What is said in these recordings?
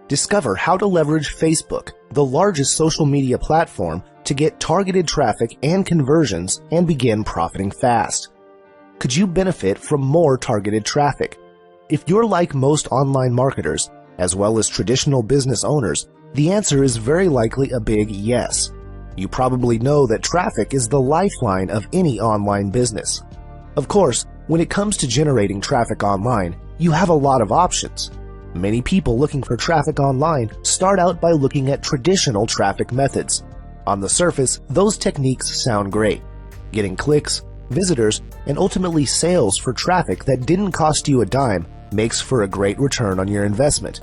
Discover how to leverage Facebook, the largest social media platform, to get targeted traffic and conversions and begin profiting fast. Could you benefit from more targeted traffic? If you're like most online marketers, as well as traditional business owners, the answer is very likely a big yes. You probably know that traffic is the lifeline of any online business. Of course, when it comes to generating traffic online, you have a lot of options. Many people looking for traffic online start out by looking at traditional traffic methods. On the surface, those techniques sound great. Getting clicks, visitors, and ultimately sales for traffic that didn't cost you a dime makes for a great return on your investment.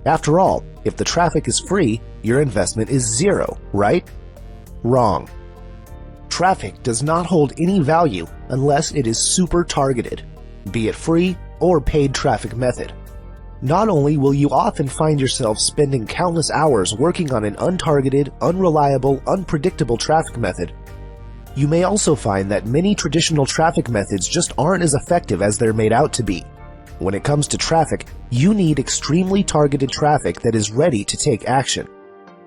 After all, if the traffic is free, your investment is zero, right? Wrong. Traffic does not hold any value unless it is super targeted, be it free or paid traffic method. Not only will you often find yourself spending countless hours working on an untargeted, unreliable, unpredictable traffic method, you may also find that many traditional traffic methods just aren't as effective as they're made out to be. When it comes to traffic, you need extremely targeted traffic that is ready to take action.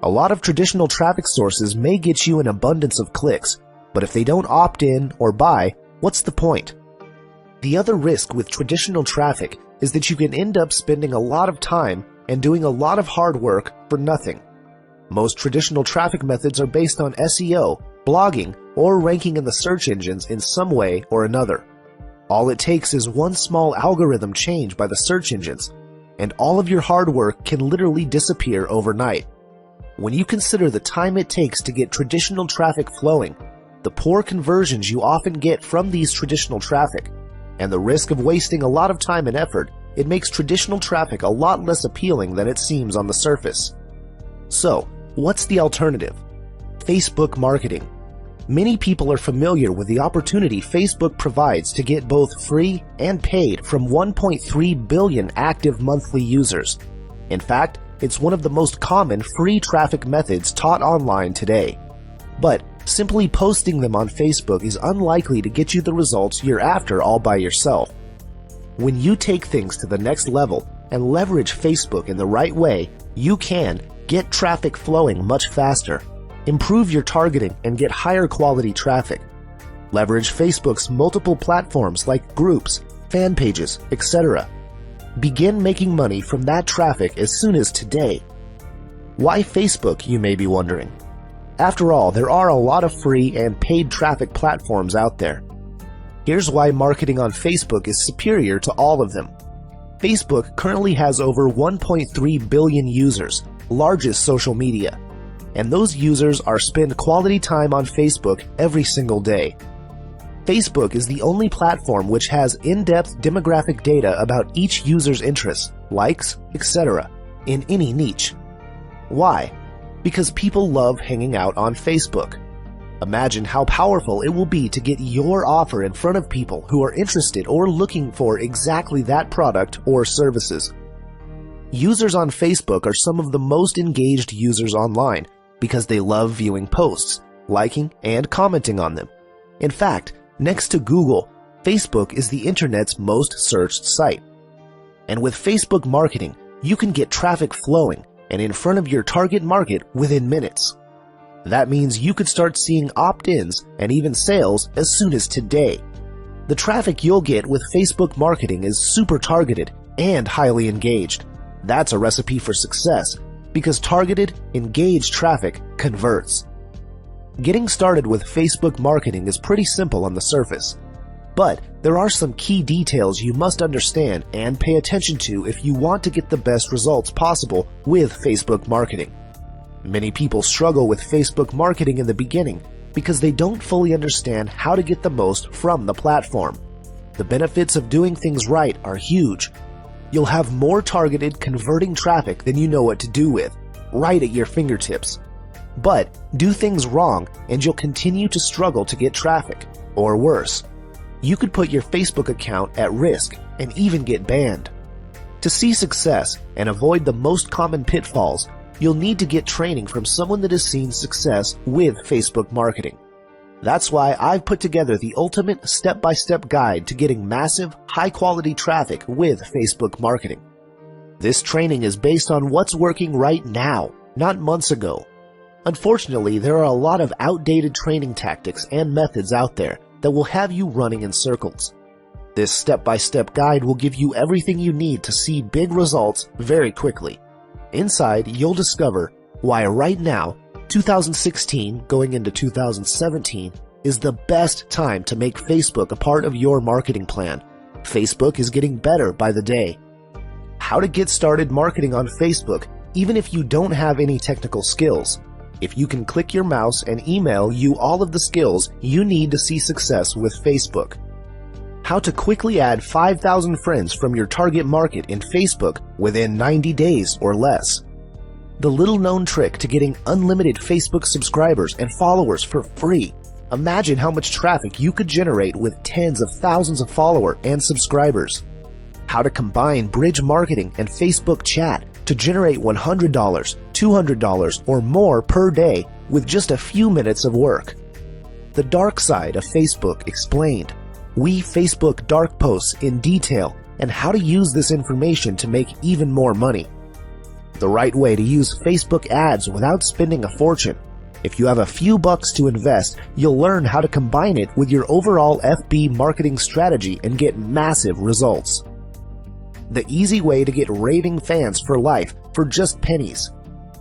A lot of traditional traffic sources may get you an abundance of clicks, but if they don't opt in or buy, what's the point? The other risk with traditional traffic is that you can end up spending a lot of time and doing a lot of hard work for nothing. Most traditional traffic methods are based on SEO, blogging, or ranking in the search engines in some way or another. All it takes is one small algorithm change by the search engines, and all of your hard work can literally disappear overnight. When you consider the time it takes to get traditional traffic flowing, the poor conversions you often get from these traditional traffic, and the risk of wasting a lot of time and effort, it makes traditional traffic a lot less appealing than it seems on the surface. So, what's the alternative? Facebook marketing. Many people are familiar with the opportunity Facebook provides to get both free and paid from 1.3 billion active monthly users. In fact, it's one of the most common free traffic methods taught online today. But simply posting them on Facebook is unlikely to get you the results you're after all by yourself. When you take things to the next level and leverage Facebook in the right way, you can get traffic flowing much faster, improve your targeting and get higher quality traffic, leverage Facebook's multiple platforms like groups, fan pages, etc. Begin making money from that traffic as soon as today. Why Facebook, you may be wondering? After all, there are a lot of free and paid traffic platforms out there. Here's why marketing on Facebook is superior to all of them. Facebook currently has over 1.3 billion users, largest social media, and those users spend quality time on Facebook every single day. Facebook is the only platform which has in-depth demographic data about each user's interests, likes, etc. in any niche. Why? Because people love hanging out on Facebook. Imagine how powerful it will be to get your offer in front of people who are interested or looking for exactly that product or services. Users on Facebook are some of the most engaged users online because they love viewing posts, liking, and commenting on them. In fact, next to Google, Facebook is the internet's most searched site. And with Facebook marketing, you can get traffic flowing and in front of your target market within minutes. That means you could start seeing opt-ins and even sales as soon as today. The traffic you'll get with Facebook marketing is super targeted and highly engaged. That's a recipe for success because targeted, engaged traffic converts. Getting started with Facebook marketing is pretty simple on the surface, but there are some key details you must understand and pay attention to if you want to get the best results possible with Facebook marketing. Many people struggle with Facebook marketing in the beginning because they don't fully understand how to get the most from the platform. The benefits of doing things right are huge. You'll have more targeted, converting traffic than you know what to do with, right at your fingertips. But do things wrong and you'll continue to struggle to get traffic, or worse. You could put your Facebook account at risk and even get banned. To see success and avoid the most common pitfalls, you'll need to get training from someone that has seen success with Facebook marketing. That's why I've put together the ultimate step-by-step guide to getting massive, high-quality traffic with Facebook marketing. This training is based on what's working right now, not months ago. Unfortunately, there are a lot of outdated training tactics and methods out there that will have you running in circles. This step-by-step guide will give you everything you need to see big results very quickly. Inside, you'll discover why right now, 2016 going into 2017, is the best time to make Facebook a part of your marketing plan. Facebook is getting better by the day. How to get started marketing on Facebook even if you don't have any technical skills. If you can click your mouse and email you all of the skills you need to see success with Facebook. How to quickly add 5,000 friends from your target market in Facebook within 90 days or less. The little-known trick to getting unlimited Facebook subscribers and followers for free. Imagine how much traffic you could generate with tens of thousands of followers and subscribers. How to combine bridge marketing and Facebook chat to generate $100, $200, or more per day with just a few minutes of work. The dark side of Facebook explained. We Facebook dark posts in detail and how to use this information to make even more money. The right way to use Facebook ads without spending a fortune. If you have a few bucks to invest, you'll learn how to combine it with your overall FB marketing strategy and get massive results. The easy way to get raving fans for life for just pennies.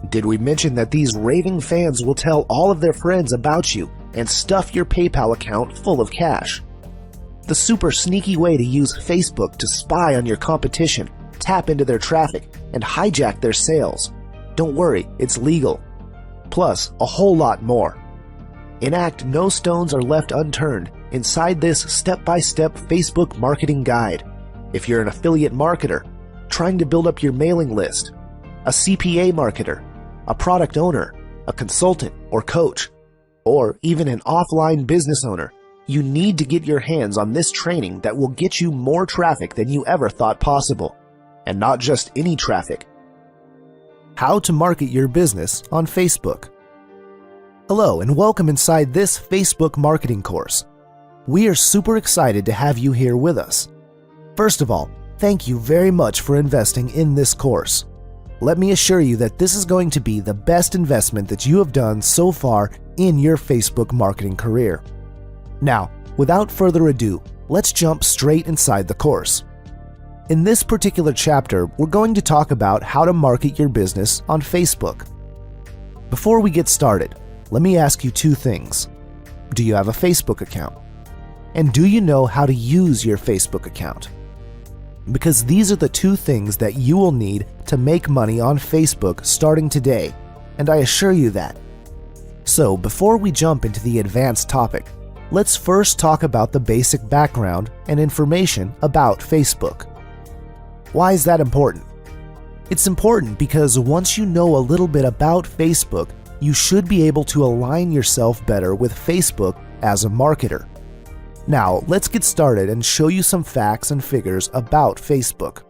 Did we mention that these raving fans will tell all of their friends about you and stuff your PayPal account full of cash? The super sneaky way to use Facebook to spy on your competition, tap into their traffic, and hijack their sales. Don't worry, it's legal. Plus, a whole lot more. Enact No Stones Are Left Unturned inside this step-by-step Facebook marketing guide. If you're an affiliate marketer, trying to build up your mailing list, a CPA marketer, a product owner, a consultant or coach, or even an offline business owner, you need to get your hands on this training that will get you more traffic than you ever thought possible. And not just any traffic. How to market your business on Facebook. Hello and welcome inside this Facebook marketing course. We are super excited to have you here with us. First of all, thank you very much for investing in this course. Let me assure you that this is going to be the best investment that you have done so far in your Facebook marketing career. Now, without further ado, let's jump straight inside the course. In this particular chapter, we're going to talk about how to market your business on Facebook. Before we get started, let me ask you two things. Do you have a Facebook account? And do you know how to use your Facebook account? Because these are the two things that you will need to make money on Facebook starting today, and I assure you that. So before we jump into the advanced topic, let's first talk about the basic background and information about Facebook. Why is that important? It's important because once you know a little bit about Facebook, you should be able to align yourself better with Facebook as a marketer. Now, let's get started and show you some facts and figures about Facebook.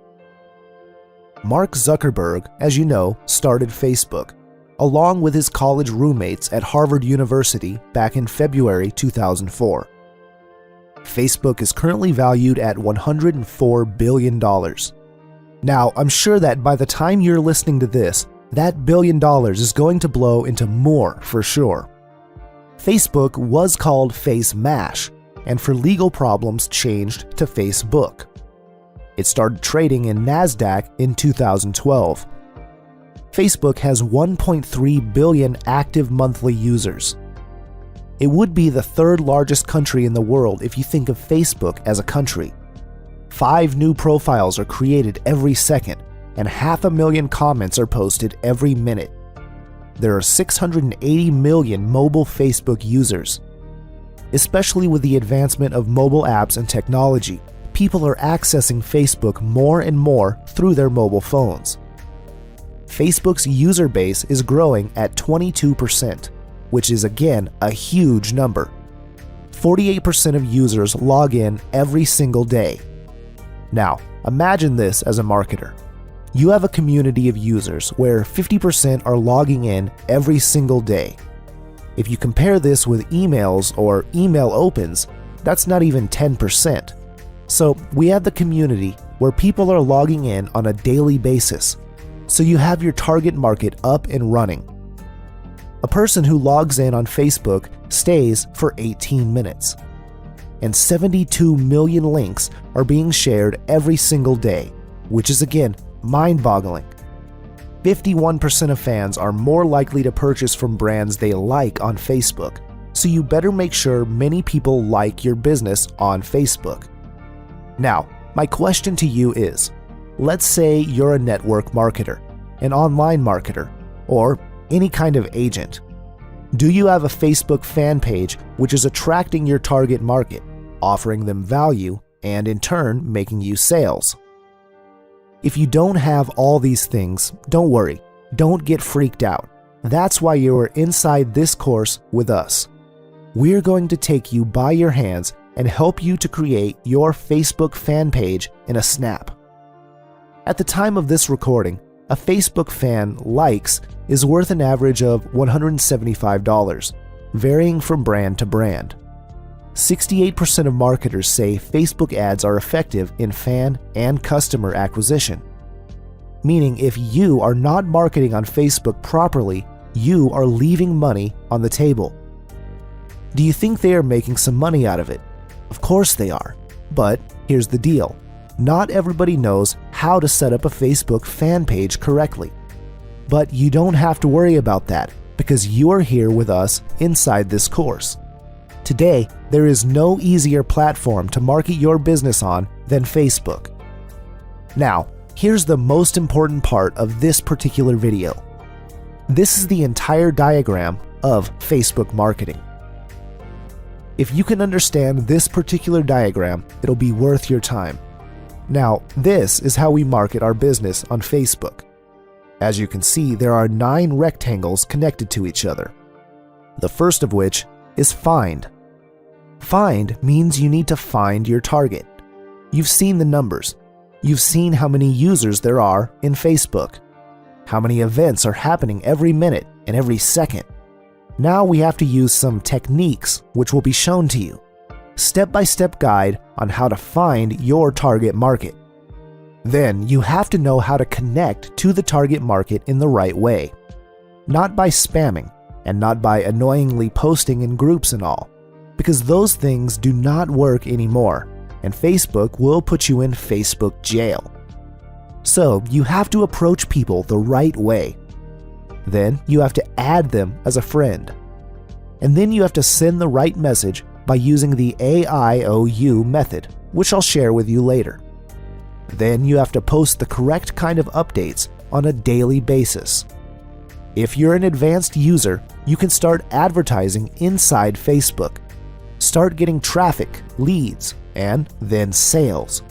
Mark Zuckerberg, as you know, started Facebook, along with his college roommates at Harvard University back in February 2004. Facebook is currently valued at $104 billion. Now, I'm sure that by the time you're listening to this, that $1 billion is going to blow into more for sure. Facebook was called Face Mash, and for legal problems changed to Facebook. It started trading in NASDAQ in 2012. Facebook has 1.3 billion active monthly users. It would be the third largest country in the world if you think of Facebook as a country. 5 new profiles are created every second, and 500,000 comments are posted every minute. There are 680 million mobile Facebook users. Especially with the advancement of mobile apps and technology, people are accessing Facebook more and more through their mobile phones. Facebook's user base is growing at 22%, which is again a huge number. 48% of users log in every single day. Now, imagine this as a marketer. You have a community of users where 50% are logging in every single day. If you compare this with emails or email opens, that's not even 10%. So we have the community where people are logging in on a daily basis, so you have your target market up and running. A person who logs in on Facebook stays for 18 minutes. And 72 million links are being shared every single day, which is again mind-boggling. 51% of fans are more likely to purchase from brands they like on Facebook, so you better make sure many people like your business on Facebook. Now, my question to you is, let's say you're a network marketer, an online marketer, or any kind of agent. Do you have a Facebook fan page which is attracting your target market, offering them value, and in turn making you sales? If you don't have all these things, don't worry, don't get freaked out. That's why you are inside this course with us. We're going to take you by your hands and help you to create your Facebook fan page in a snap. At the time of this recording, a Facebook fan likes is worth an average of $175, varying from brand to brand. 68% of marketers say Facebook ads are effective in fan and customer acquisition. Meaning if you are not marketing on Facebook properly, you are leaving money on the table. Do you think they are making some money out of it? Of course they are. But here's the deal. Not everybody knows how to set up a Facebook fan page correctly. But you don't have to worry about that because you are here with us inside this course. Today, there is no easier platform to market your business on than Facebook. Now, here's the most important part of this particular video. This is the entire diagram of Facebook marketing. If you can understand this particular diagram, it'll be worth your time. Now, this is how we market our business on Facebook. As you can see, there are 9 rectangles connected to each other. The first of which is find. Find means you need to find your target. You've seen the numbers. You've seen how many users there are in Facebook, how many events are happening every minute and every second. Now we have to use some techniques which will be shown to you. Step-by-step guide on how to find your target market. Then you have to know how to connect to the target market in the right way. Not by spamming and not by annoyingly posting in groups and all, because those things do not work anymore, and Facebook will put you in Facebook jail. So you have to approach people the right way. Then you have to add them as a friend. And then you have to send the right message by using the AIOU method, which I'll share with you later. Then you have to post the correct kind of updates on a daily basis. If you're an advanced user, you can start advertising inside Facebook. Start getting traffic, leads, and then sales.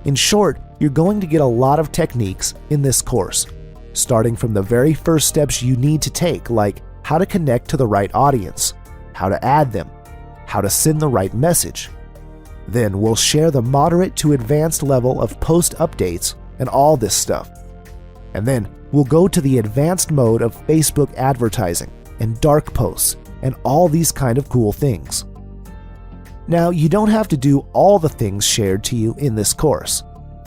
In short, you're going to get a lot of techniques in this course, starting from the very first steps you need to take, like how to connect to the right audience, how to add them, how to send the right message. Then we'll share the moderate to advanced level of post updates and all this stuff. And then we'll go to the advanced mode of Facebook advertising and dark posts and all these kind of cool things. Now, you don't have to do all the things shared to you in this course.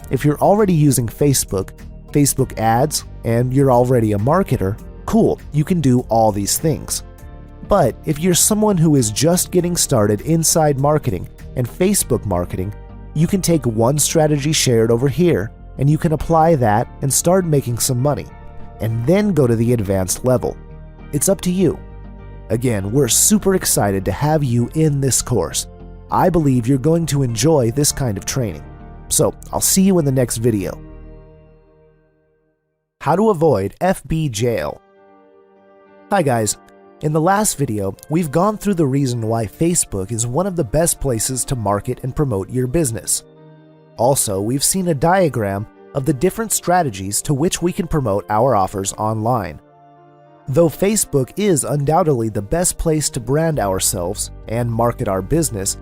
If you're already using Facebook, Facebook ads, and you're already a marketer, cool, you can do all these things. But if you're someone who is just getting started inside marketing and Facebook marketing, you can take one strategy shared over here and you can apply that and start making some money, and then go to the advanced level. It's up to you. Again, we're super excited to have you in this course. I believe you're going to enjoy this kind of training. So I'll see you in the next video. How to avoid FB jail. Hi guys. In the last video, we've gone through the reason why Facebook is one of the best places to market and promote your business. Also, we've seen a diagram of the different strategies to which we can promote our offers online. Though Facebook is undoubtedly the best place to brand ourselves and market our business,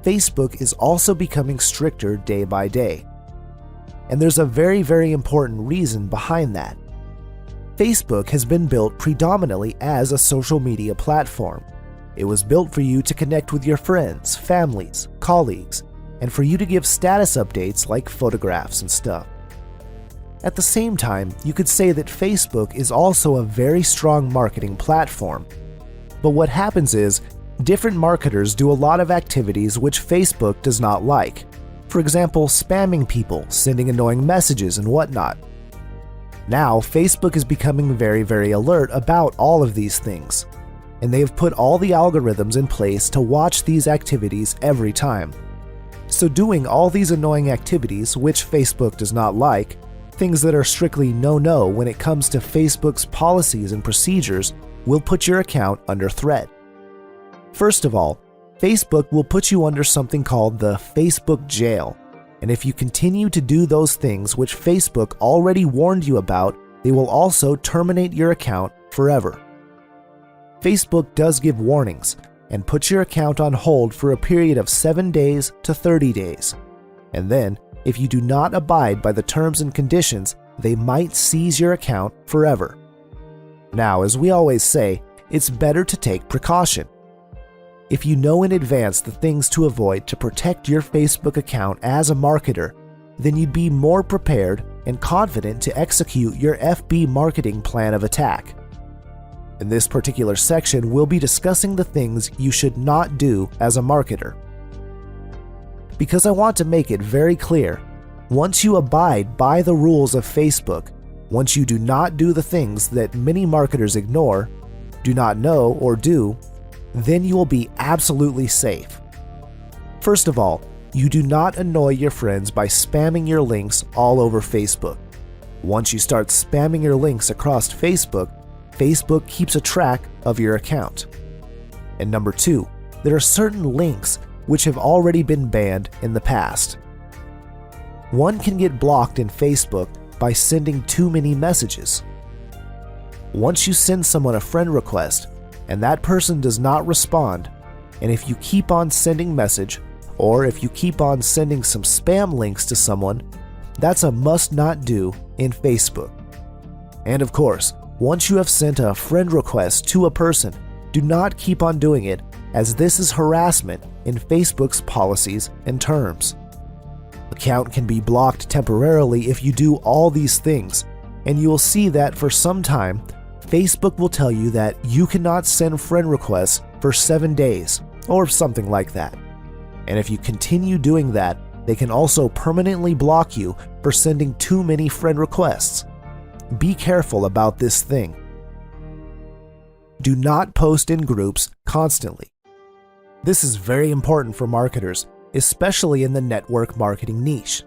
Facebook is also becoming stricter day by day. And there's a very, very important reason behind that. Facebook has been built predominantly as a social media platform. It was built for you to connect with your friends, families, colleagues, and for you to give status updates like photographs and stuff. At the same time, you could say that Facebook is also a very strong marketing platform. But what happens is, different marketers do a lot of activities which Facebook does not like. For example, spamming people, sending annoying messages, and whatnot. Now, Facebook is becoming very alert about all of these things, and they have put all the algorithms in place to watch these activities every time. So doing all these annoying activities, which Facebook does not like, things that are strictly no-no when it comes to Facebook's policies and procedures, will put your account under threat. First of all, Facebook will put you under something called the Facebook jail, and if you continue to do those things which Facebook already warned you about, they will also terminate your account forever. Facebook does give warnings and puts your account on hold for a period of 7 days to 30 days. And then, if you do not abide by the terms and conditions, they might seize your account forever. Now, as we always say, it's better to take precaution. If you know in advance the things to avoid to protect your Facebook account as a marketer, then you'd be more prepared and confident to execute your FB marketing plan of attack. In this particular section, we'll be discussing the things you should not do as a marketer. Because I want to make it very clear, once you abide by the rules of Facebook, once you do not do the things that many marketers ignore, do not know, or do, then you will be absolutely safe. First of all, you do not annoy your friends by spamming your links all over Facebook. Once you start spamming your links across Facebook, Facebook keeps a track of your account. And number 2, there are certain links which have already been banned in the past. One can get blocked in Facebook by sending too many messages. Once you send someone a friend request, and that person does not respond, and if you keep on sending message, or if you keep on sending some spam links to someone, that's a must not do in Facebook. And of course, once you have sent a friend request to a person, do not keep on doing it, as this is harassment in Facebook's policies and terms. Account can be blocked temporarily if you do all these things, and you will see that for some time, Facebook will tell you that you cannot send friend requests for 7 days, or something like that. And if you continue doing that, they can also permanently block you for sending too many friend requests. Be careful about this thing. Do not post in groups constantly. This is very important for marketers, especially in the network marketing niche.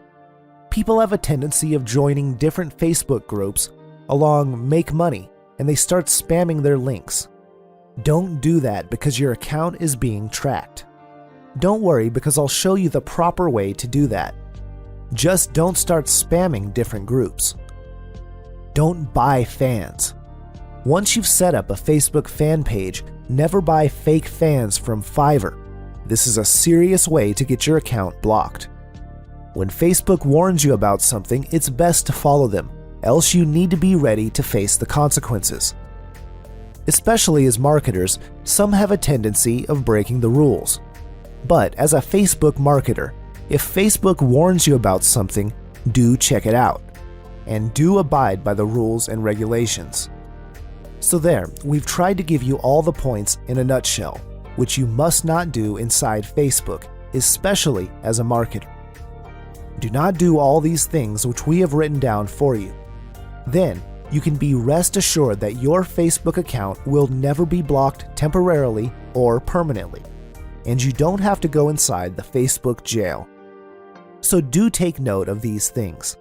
People have a tendency of joining different Facebook groups along Make Money, and they start spamming their links. Don't do that because your account is being tracked. Don't worry because I'll show you the proper way to do that. Just don't start spamming different groups. Don't buy fans. Once you've set up a Facebook fan page, never buy fake fans from Fiverr. This is a serious way to get your account blocked. When Facebook warns you about something, it's best to follow them, else you need to be ready to face the consequences. Especially as marketers, some have a tendency of breaking the rules. But as a Facebook marketer, if Facebook warns you about something, do check it out, and do abide by the rules and regulations. So there, we've tried to give you all the points in a nutshell, which you must not do inside Facebook, especially as a marketer. Do not do all these things which we have written down for you. Then, you can be rest assured that your Facebook account will never be blocked temporarily or permanently, and you don't have to go inside the Facebook jail. So do take note of these things.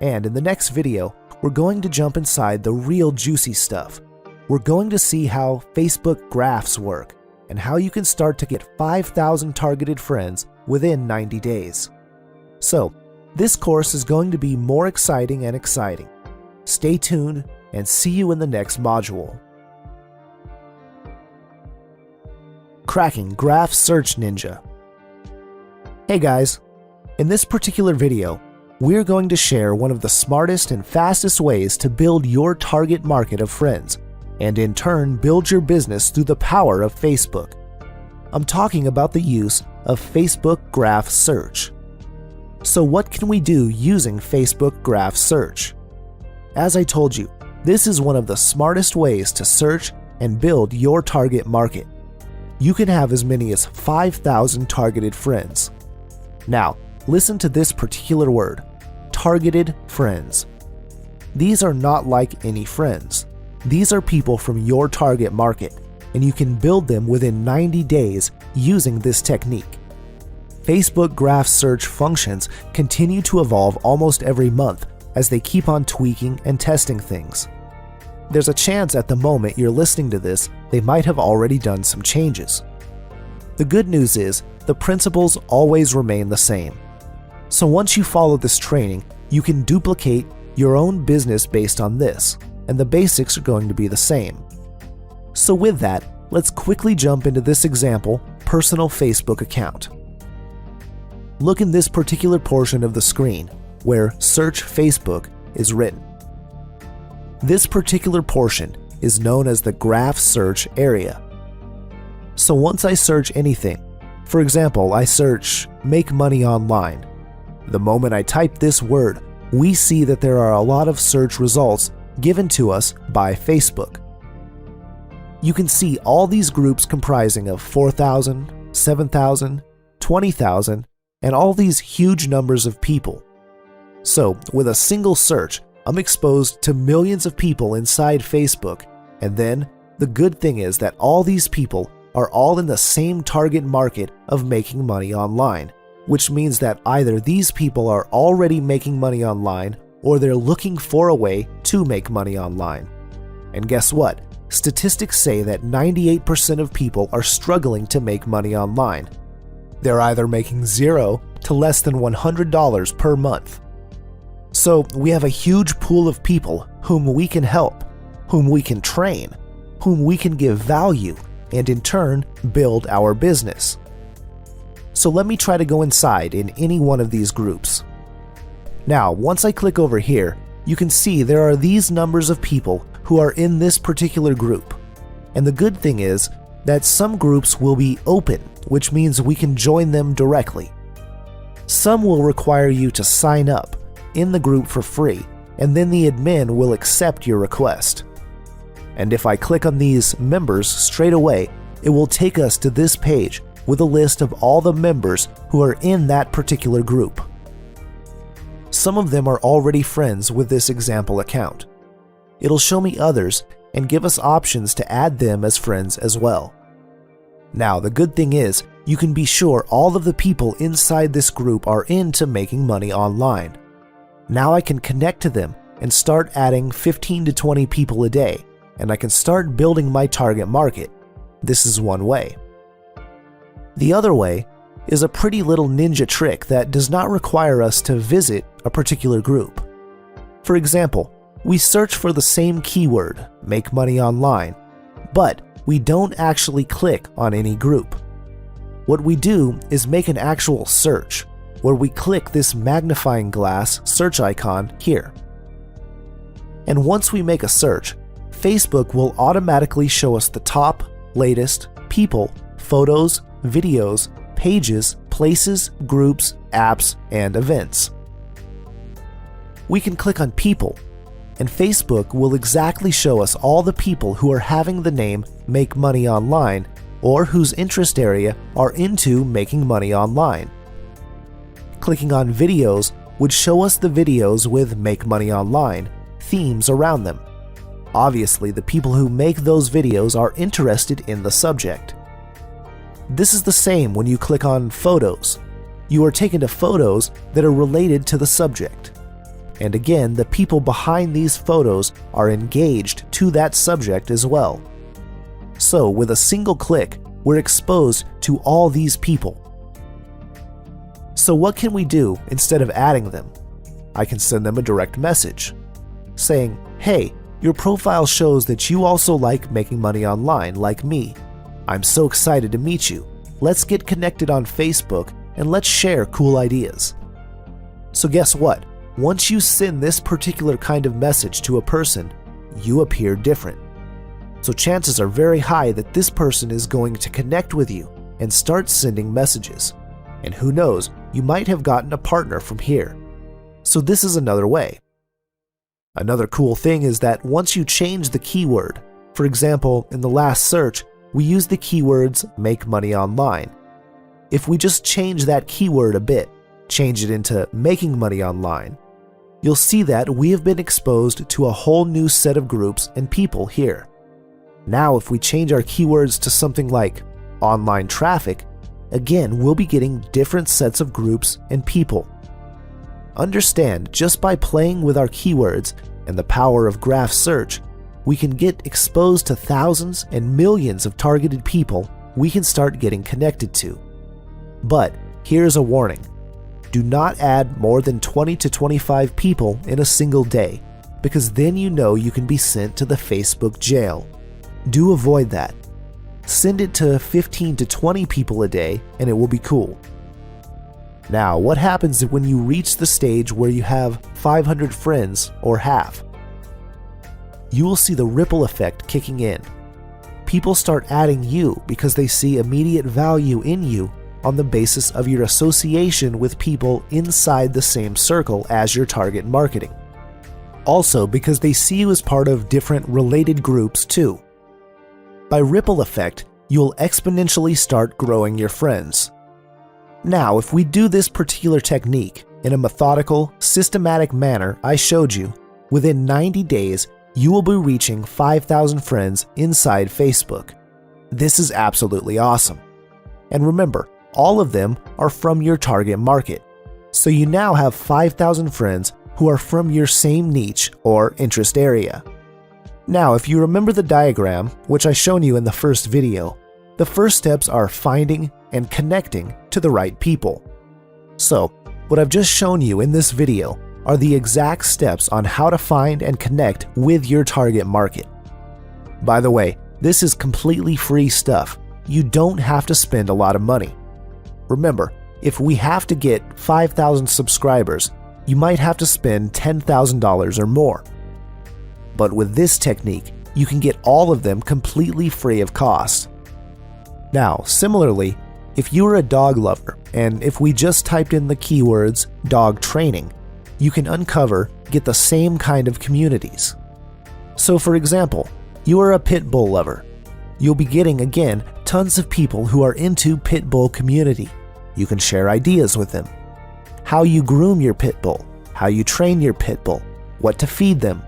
And in the next video, we're going to jump inside the real juicy stuff. We're going to see how Facebook graphs work and how you can start to get 5,000 targeted friends within 90 days. So, this course is going to be more exciting and exciting. Stay tuned and see you in the next module. Cracking Graph Search Ninja. Hey guys, in this particular video, we're going to share one of the smartest and fastest ways to build your target market of friends, and in turn build your business through the power of Facebook. I'm talking about the use of Facebook graph search. So what can we do using Facebook graph search? As I told you, this is one of the smartest ways to search and build your target market. You can have as many as 5,000 targeted friends. Now, listen to this particular word, targeted friends. These are not like any friends. These are people from your target market, and you can build them within 90 days using this technique. Facebook graph search functions continue to evolve almost every month as they keep on tweaking and testing things. There's a chance at the moment you're listening to this, they might have already done some changes. The good news is, the principles always remain the same. So once you follow this training, you can duplicate your own business based on this, and the basics are going to be the same. So with that, let's quickly jump into this example, personal Facebook account. Look in this particular portion of the screen, where Search Facebook is written. This particular portion is known as the graph search area. So once I search anything, for example, I search make money online. The moment I type this word, we see that there are a lot of search results given to us by Facebook. You can see all these groups comprising of 4,000, 7,000, 20,000, and all these huge numbers of people. So with a single search, I'm exposed to millions of people inside Facebook, and then the good thing is that all these people are all in the same target market of making money online, which means that either these people are already making money online or they're looking for a way to make money online. And guess what? Statistics say that 98% of people are struggling to make money online. They're either making $0 to less than $100 per month. So we have a huge pool of people whom we can help, whom we can train, whom we can give value, and in turn build our business. So let me try to go inside in any one of these groups. Now, once I click over here, you can see there are these numbers of people who are in this particular group. And the good thing is that some groups will be open, which means we can join them directly. Some will require you to sign up in the group for free, and then the admin will accept your request. And if I click on these members straight away, it will take us to this page with a list of all the members who are in that particular group. Some of them are already friends with this example account. It'll show me others and give us options to add them as friends as well. Now, the good thing is, you can be sure all of the people inside this group are into making money online. Now I can connect to them and start adding 15 to 20 people a day, and I can start building my target market. This is one way. The other way is a pretty little ninja trick that does not require us to visit a particular group. For example, we search for the same keyword, make money online, but we don't actually click on any group. What we do is make an actual search, where we click this magnifying glass search icon here. And once we make a search, Facebook will automatically show us the top, latest, people, photos, videos, pages, places, groups, apps, and events. We can click on people, and Facebook will exactly show us all the people who are having the name Make Money Online or whose interest area are into making money online. Clicking on videos would show us the videos with Make Money Online themes around them. Obviously, the people who make those videos are interested in the subject. This is the same when you click on photos. You are taken to photos that are related to the subject. And again, the people behind these photos are engaged to that subject as well. So with a single click, we're exposed to all these people. So what can we do instead of adding them? I can send them a direct message saying, hey, your profile shows that you also like making money online like me. I'm so excited to meet you. Let's get connected on Facebook and let's share cool ideas. So guess what? Once you send this particular kind of message to a person, you appear different. So chances are very high that this person is going to connect with you, and start sending messages. And who knows, you might have gotten a partner from here. So this is another way. Another cool thing is that once you change the keyword, for example, in the last search, we use the keywords "make money online." If we just change that keyword a bit, change it into "making money online," you'll see that we have been exposed to a whole new set of groups and people here. Now, if we change our keywords to something like "online traffic," again, we'll be getting different sets of groups and people. Understand, just by playing with our keywords and the power of graph search, we can get exposed to thousands and millions of targeted people we can start getting connected to. But here's a warning. Do not add more than 20 to 25 people in a single day, because then you know you can be sent to the Facebook jail. Do avoid that. Send it to 15 to 20 people a day and it will be cool. Now, what happens when you reach the stage where you have 500 friends or half? You will see the ripple effect kicking in. People start adding you because they see immediate value in you on the basis of your association with people inside the same circle as your target marketing. Also because they see you as part of different related groups too. By ripple effect, you'll exponentially start growing your friends. Now, if we do this particular technique in a methodical, systematic manner I showed you, within 90 days, you will be reaching 5,000 friends inside Facebook. This is absolutely awesome. And remember, all of them are from your target market. So you now have 5,000 friends who are from your same niche or interest area. Now, if you remember the diagram, which I shown you in the first video, the first steps are finding and connecting to the right people. So, what I've just shown you in this video are the exact steps on how to find and connect with your target market. By the way, this is completely free stuff. You don't have to spend a lot of money. Remember, if we have to get 5,000 subscribers, you might have to spend $10,000 or more. But with this technique, you can get all of them completely free of cost. Now, similarly, if you are a dog lover, and if we just typed in the keywords "dog training," you can get the same kind of communities. So for example, you are a pit bull lover. You'll be getting, again, tons of people who are into pit bull community. You can share ideas with them. How you groom your pit bull, how you train your pit bull, what to feed them.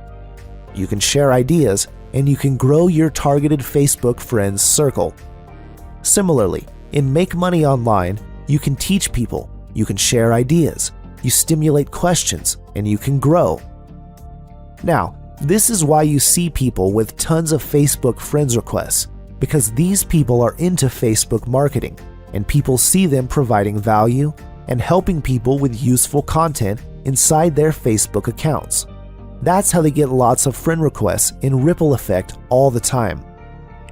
You can share ideas and you can grow your targeted Facebook friends circle. Similarly, in Make Money Online, you can teach people, you can share ideas, you stimulate questions, and you can grow. Now, this is why you see people with tons of Facebook friends requests, because these people are into Facebook marketing, and people see them providing value and helping people with useful content inside their Facebook accounts. That's how they get lots of friend requests in ripple effect all the time.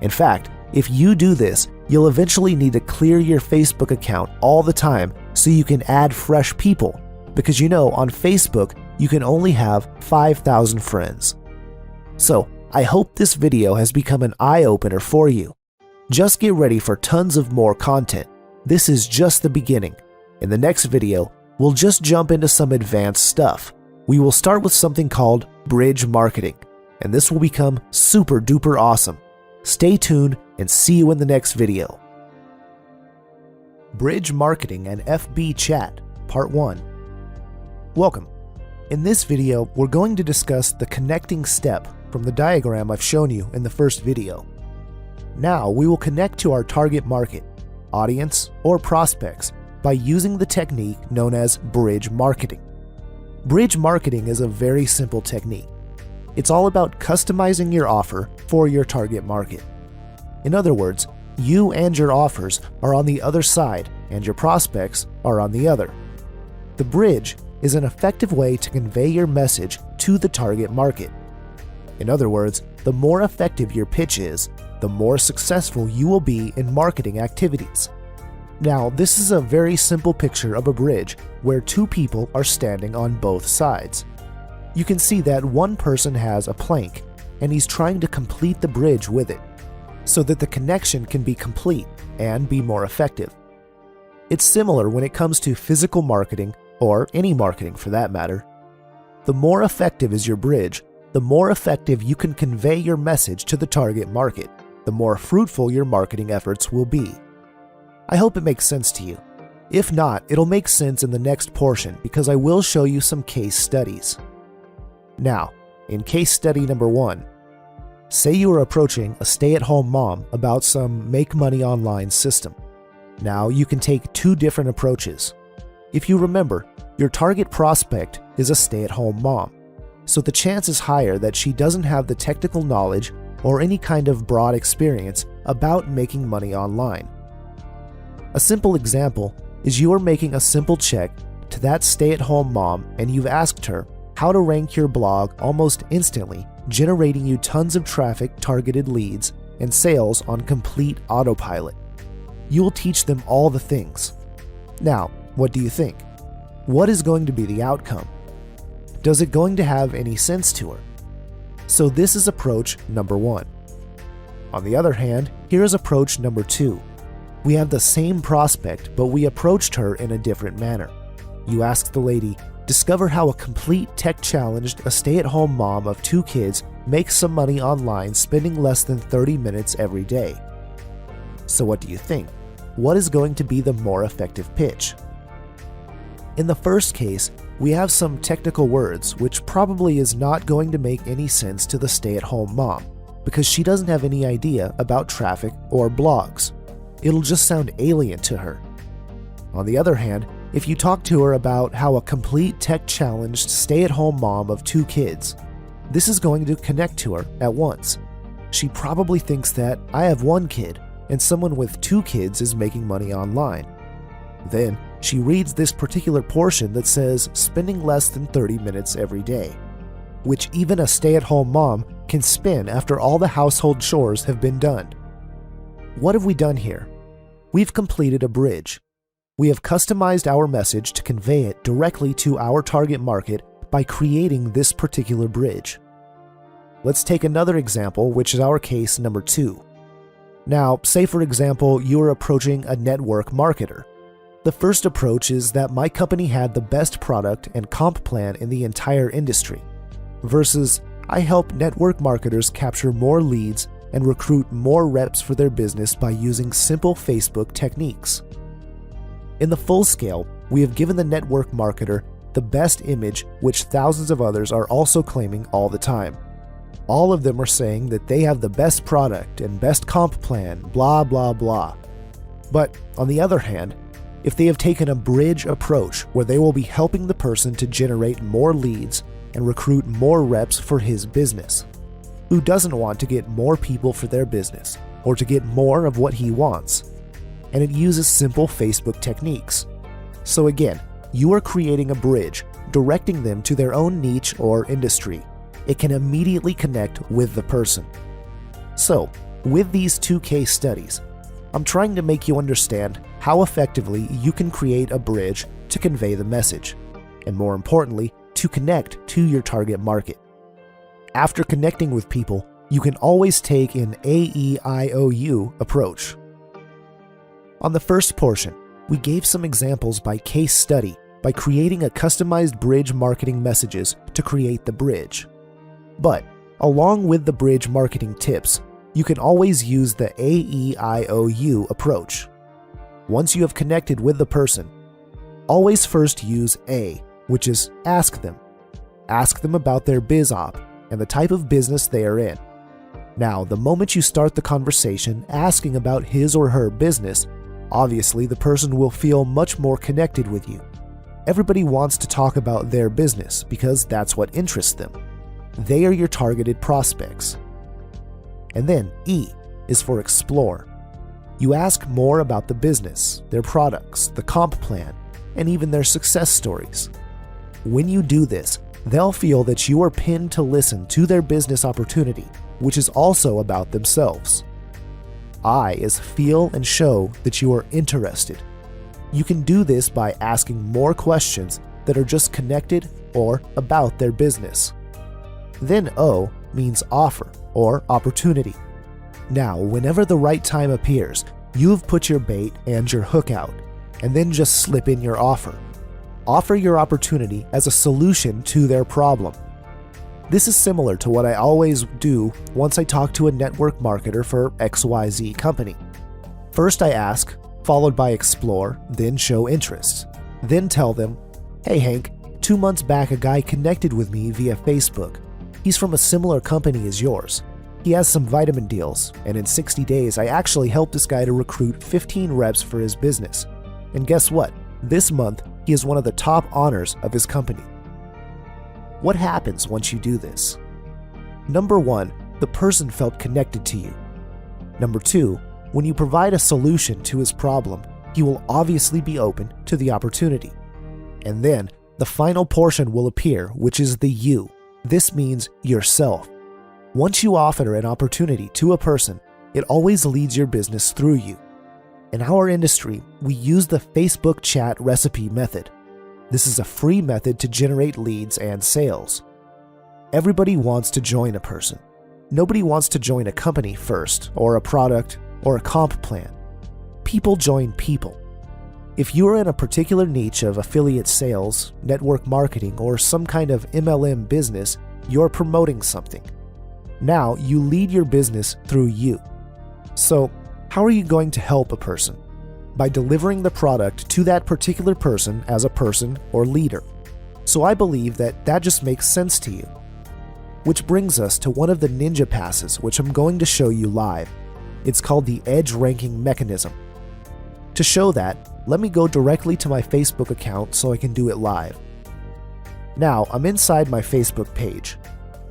In fact, if you do this, you'll eventually need to clear your Facebook account all the time so you can add fresh people, because on Facebook, you can only have 5,000 friends. So, I hope this video has become an eye-opener for you. Just get ready for tons of more content. This is just the beginning. In the next video, we'll just jump into some advanced stuff. We will start with something called bridge marketing, and this will become super duper awesome. Stay tuned and see you in the next video. Bridge Marketing and FB Chat, Part 1. Welcome. In this video, we're going to discuss the connecting step from the diagram I've shown you in the first video. Now, we will connect to our target market, audience, or prospects by using the technique known as bridge marketing. Bridge marketing is a very simple technique. It's all about customizing your offer for your target market. In other words, you and your offers are on the other side and your prospects are on the other. The bridge is an effective way to convey your message to the target market. In other words, the more effective your pitch is, the more successful you will be in marketing activities. Now, this is a very simple picture of a bridge where two people are standing on both sides. You can see that one person has a plank and he's trying to complete the bridge with it. So that the connection can be complete, and be more effective. It's similar when it comes to physical marketing, or any marketing for that matter. The more effective is your bridge, the more effective you can convey your message to the target market, the more fruitful your marketing efforts will be. I hope it makes sense to you. If not, it'll make sense in the next portion because I will show you some case studies. Now, in case study number 1, say you are approaching a stay-at-home mom about some make money online system. Now, you can take 2 different approaches. If you remember, your target prospect is a stay-at-home mom, so the chance is higher that she doesn't have the technical knowledge or any kind of broad experience about making money online. A simple example is you are making a simple check to that stay-at-home mom and you've asked her how to rank your blog almost instantly, generating you tons of traffic, targeted leads, and sales on complete autopilot. You will teach them all the things. Now, what do you think? What is going to be the outcome? Does it going to have any sense to her? So this is approach number 1. On the other hand, here is approach number 2. We have the same prospect, but we approached her in a different manner. You asked the lady, discover how a complete tech-challenged, a stay-at-home mom of 2 kids makes some money online spending less than 30 minutes every day. So what do you think? What is going to be the more effective pitch? In the first case, we have some technical words which probably is not going to make any sense to the stay-at-home mom because she doesn't have any idea about traffic or blogs. It'll just sound alien to her. On the other hand, if you talk to her about how a complete tech-challenged stay-at-home mom of 2 kids, this is going to connect to her at once. She probably thinks that I have 1 kid and someone with 2 kids is making money online. Then she reads this particular portion that says spending less than 30 minutes every day, which even a stay-at-home mom can spin after all the household chores have been done. What have we done here? We've completed a bridge. We have customized our message to convey it directly to our target market by creating this particular bridge. Let's take another example, which is our case number 2. Now, say for example, you are approaching a network marketer. The first approach is that my company had the best product and comp plan in the entire industry, versus I help network marketers capture more leads and recruit more reps for their business by using simple Facebook techniques. In the full scale, we have given the network marketer the best image, which thousands of others are also claiming all the time. All of them are saying that they have the best product and best comp plan, blah blah blah. But on the other hand, if they have taken a bridge approach where they will be helping the person to generate more leads and recruit more reps for his business, who doesn't want to get more people for their business or to get more of what he wants? And it uses simple Facebook techniques. So again, you are creating a bridge, directing them to their own niche or industry. It can immediately connect with the person. So, with these 2 case studies, I'm trying to make you understand how effectively you can create a bridge to convey the message, and more importantly, to connect to your target market. After connecting with people, you can always take an AEIOU approach. On the first portion, we gave some examples by case study by creating a customized bridge marketing messages to create the bridge. But along with the bridge marketing tips, you can always use the AEIOU approach. Once you have connected with the person, always first use A, which is ask them. Ask them about their biz op and the type of business they are in. Now, the moment you start the conversation asking about his or her business, obviously the person will feel much more connected with you. Everybody wants to talk about their business because that's what interests them. They are your targeted prospects. And then E is for explore. You ask more about the business, their products, the comp plan, and even their success stories. When you do this, they'll feel that you are pinned to listen to their business opportunity, which is also about themselves. I is feel and show that you are interested. You can do this by asking more questions that are just connected or about their business. Then O means offer or opportunity. Now, whenever the right time appears, You've put your bait and your hook out, and then just slip in your offer. Offer your opportunity as a solution to their problem. This is similar to what I always do once I talk to a network marketer for XYZ company. First I ask, followed by explore, then show interest. Then tell them, "Hey Hank, 2 months back a guy connected with me via Facebook. He's from a similar company as yours. He has some vitamin deals, and in 60 days I actually helped this guy to recruit 15 reps for his business. And guess what? This month he is one of the top honors of his company." What happens once you do this? Number 1, the person felt connected to you. Number 2, when you provide a solution to his problem, he will obviously be open to the opportunity. And then the final portion will appear, which is the you. This means yourself. Once you offer an opportunity to a person, it always leads your business through you. In our industry, we use the Facebook chat recipe method. This is a free method to generate leads and sales. Everybody wants to join a person. Nobody wants to join a company first, or a product, or a comp plan. People join people. If you are in a particular niche of affiliate sales, network marketing, or some kind of MLM business, you're promoting something. Now you lead your business through you. So, how are you going to help a person? By delivering the product to that particular person as a person or leader. So I believe that just makes sense to you. Which brings us to one of the ninja passes, which I'm going to show you live. It's called the edge ranking mechanism. To show that, let me go directly to my Facebook account so I can do it live. Now I'm inside my Facebook page.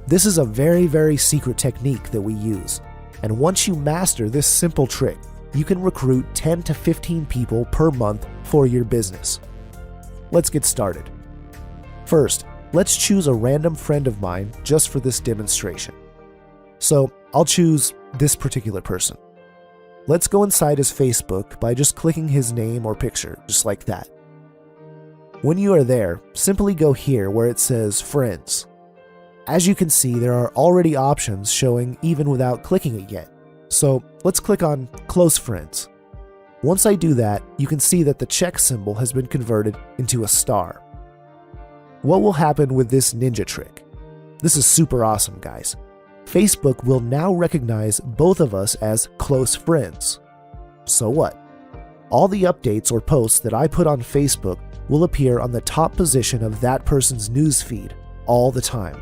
This is a very secret technique that we use, and once you master this simple trick, you can recruit 10 to 15 people per month for your business. Let's get started. First, let's choose a random friend of mine just for this demonstration. So I'll choose this particular person. Let's go inside his Facebook by just clicking his name or picture, just like that. When you are there, simply go here where it says Friends. As you can see, there are already options showing even without clicking it yet. So let's click on Close Friends. Once I do that, you can see that the check symbol has been converted into a star. What will happen with this ninja trick? This is super awesome, guys. Facebook will now recognize both of us as close friends. So what? All the updates or posts that I put on Facebook will appear on the top position of that person's newsfeed all the time.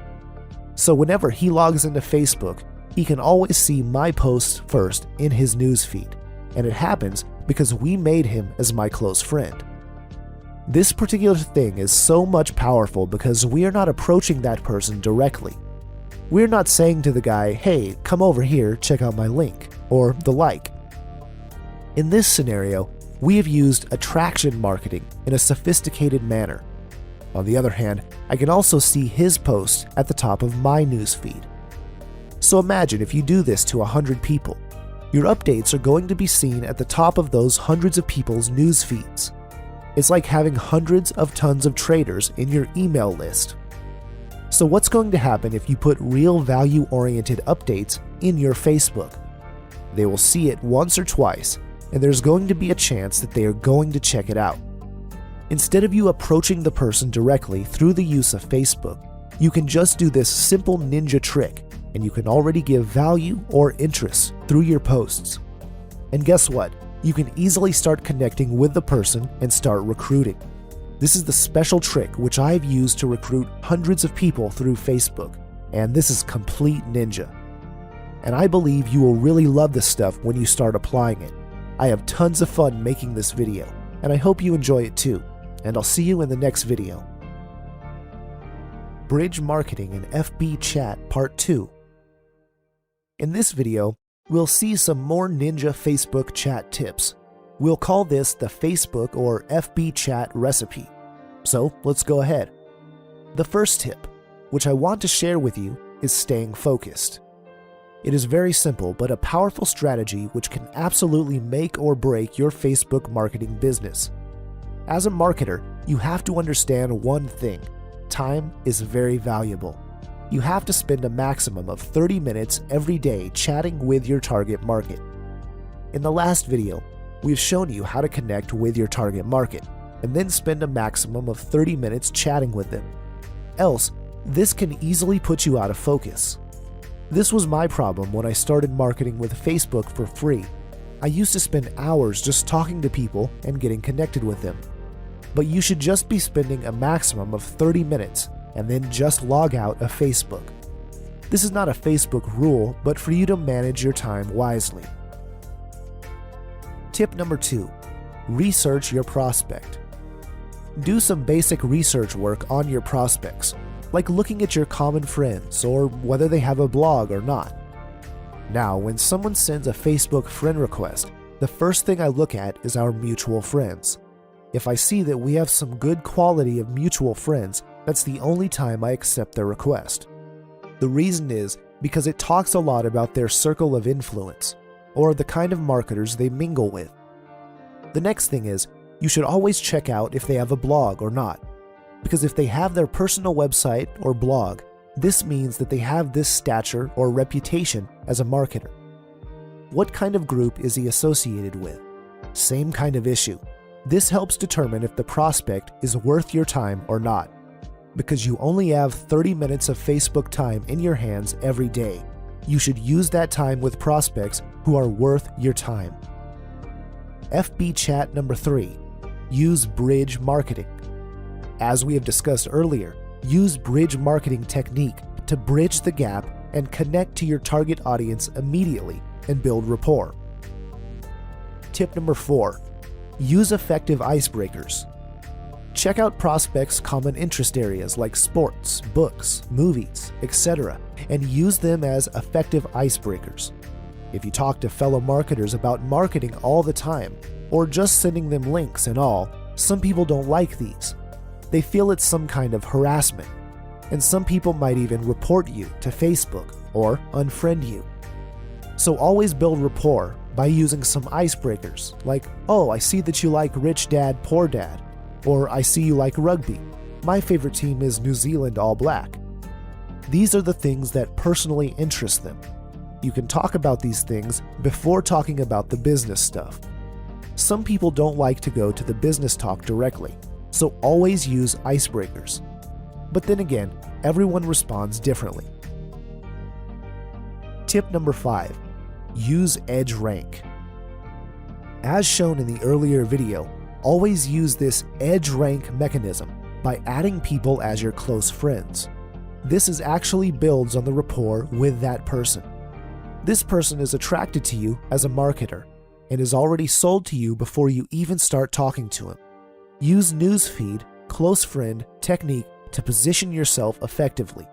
So whenever he logs into Facebook, he can always see my posts first in his newsfeed, and it happens because we made him as my close friend. This particular thing is so much powerful because we are not approaching that person directly. We're not saying to the guy, "Hey, come over here, check out my link," or the like. In this scenario, we have used attraction marketing in a sophisticated manner. On the other hand, I can also see his post at the top of my newsfeed. So imagine if you do this to 100 people. Your updates are going to be seen at the top of those hundreds of people's news feeds. It's like having hundreds of tons of traders in your email list. So what's going to happen if you put real value-oriented updates in your Facebook? They will see it once or twice, and there's going to be a chance that they are going to check it out. Instead of you approaching the person directly through the use of Facebook, you can just do this simple ninja trick, and you can already give value or interest through your posts. And guess what? You can easily start connecting with the person and start recruiting. This is the special trick which I've used to recruit hundreds of people through Facebook, and this is complete ninja. And I believe you will really love this stuff when you start applying it. I have tons of fun making this video, and I hope you enjoy it too, and I'll see you in the next video. Bridge Marketing and FB Chat Part 2. In this video, we'll see some more ninja Facebook chat tips. We'll call this the Facebook or FB chat recipe. So let's go ahead. The first tip, which I want to share with you, is staying focused. It is very simple but a powerful strategy which can absolutely make or break your Facebook marketing business. As a marketer, you have to understand one thing: time is very valuable. You have to spend a maximum of 30 minutes every day chatting with your target market. In the last video, we've shown you how to connect with your target market and then spend a maximum of 30 minutes chatting with them. Else, this can easily put you out of focus. This was my problem when I started marketing with Facebook for free. I used to spend hours just talking to people and getting connected with them. But you should just be spending a maximum of 30 minutes and then just log out of Facebook. This is not a Facebook rule, but for you to manage your time wisely. Tip number 2, research your prospect. Do some basic research work on your prospects, like looking at your common friends or whether they have a blog or not. Now, when someone sends a Facebook friend request, the first thing I look at is our mutual friends. If I see that we have some good quality of mutual friends, that's the only time I accept their request. The reason is because it talks a lot about their circle of influence, or the kind of marketers they mingle with. The next thing is, you should always check out if they have a blog or not, because if they have their personal website or blog, this means that they have this stature or reputation as a marketer. What kind of group is he associated with? Same kind of issue. This helps determine if the prospect is worth your time or not. Because you only have 30 minutes of Facebook time in your hands every day, you should use that time with prospects who are worth your time. FB chat number 3, use bridge marketing. As we have discussed earlier, use bridge marketing technique to bridge the gap and connect to your target audience immediately and build rapport. Tip number 4, use effective icebreakers. Check out prospects' common interest areas like sports, books, movies, etc., and use them as effective icebreakers. If you talk to fellow marketers about marketing all the time, or just sending them links and all, some people don't like these. They feel it's some kind of harassment, and some people might even report you to Facebook or unfriend you. So always build rapport by using some icebreakers like, "Oh, I see that you like Rich Dad, Poor Dad," or "I see you like rugby. My favorite team is New Zealand All Black." These are the things that personally interest them. You can talk about these things before talking about the business stuff. Some people don't like to go to the business talk directly, so always use icebreakers. But then again, everyone responds differently. Tip number 5, use edge rank. As shown in the earlier video, always use this edge rank mechanism by adding people as your close friends. This actually builds on the rapport with that person. This person is attracted to you as a marketer and is already sold to you before you even start talking to him. Use newsfeed, close friend technique to position yourself effectively.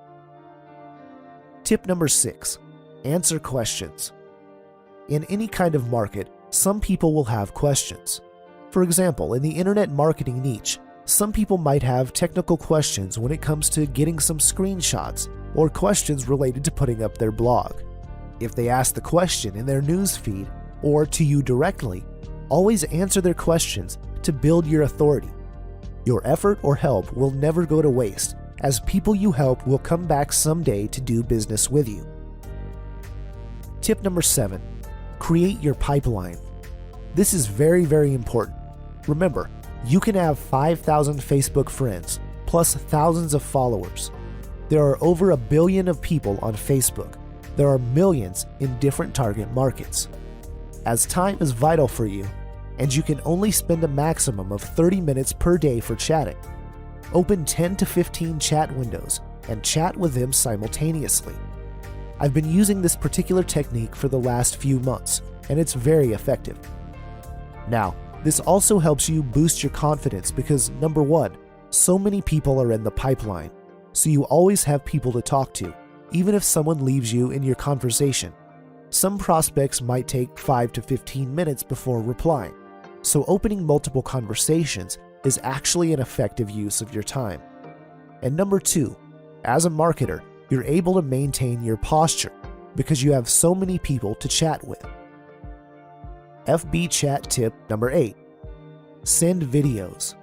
Tip number 6, answer questions. In any kind of market, some people will have questions. For example, in the internet marketing niche, some people might have technical questions when it comes to getting some screenshots or questions related to putting up their blog. If they ask the question in their newsfeed or to you directly, always answer their questions to build your authority. Your effort or help will never go to waste, as people you help will come back someday to do business with you. Tip number 7, create your pipeline. This is very, very important. Remember, you can have 5,000 Facebook friends, plus thousands of followers. There are over 1 billion of people on Facebook. There are millions in different target markets. As time is vital for you, and you can only spend a maximum of 30 minutes per day for chatting, open 10 to 15 chat windows and chat with them simultaneously. I've been using this particular technique for the last few months, and it's very effective. Now, this also helps you boost your confidence because, number 1, so many people are in the pipeline, so you always have people to talk to, even if someone leaves you in your conversation. Some prospects might take 5 to 15 minutes before replying, so opening multiple conversations is actually an effective use of your time. And number 2, as a marketer, you're able to maintain your posture because you have so many people to chat with. FB chat tip number 8, send videos.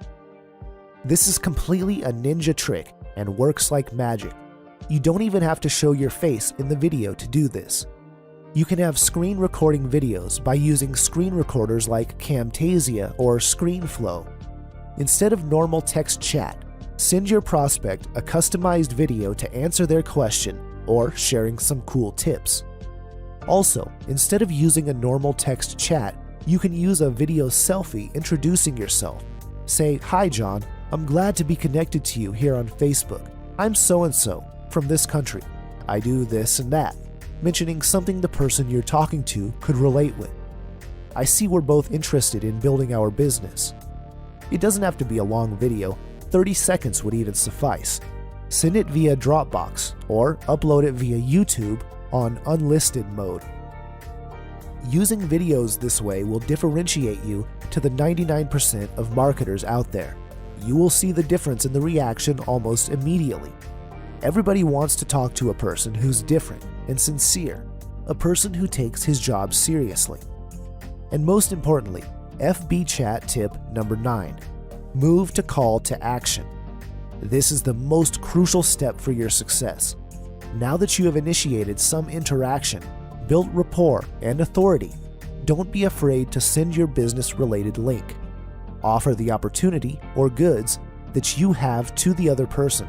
This is completely a ninja trick and works like magic. You don't even have to show your face in the video to do this. You can have screen recording videos by using screen recorders like Camtasia or ScreenFlow. Instead of normal text chat, send your prospect a customized video to answer their question or sharing some cool tips. Also, instead of using a normal text chat, you can use a video selfie introducing yourself. Say, "Hi John, I'm glad to be connected to you here on Facebook. I'm so-and-so from this country. I do this and that," mentioning something the person you're talking to could relate with. "I see we're both interested in building our business." It doesn't have to be a long video, 30 seconds would even suffice. Send it via Dropbox or upload it via YouTube on unlisted mode. Using videos this way will differentiate you to the 99% of marketers out there. You will see the difference in the reaction almost immediately. Everybody wants to talk to a person who's different and sincere, a person who takes his job seriously. And most importantly, FB chat tip number 9, move to call to action. This is the most crucial step for your success. Now that you have initiated some interaction, built rapport and authority, don't be afraid to send your business-related link. Offer the opportunity or goods that you have to the other person,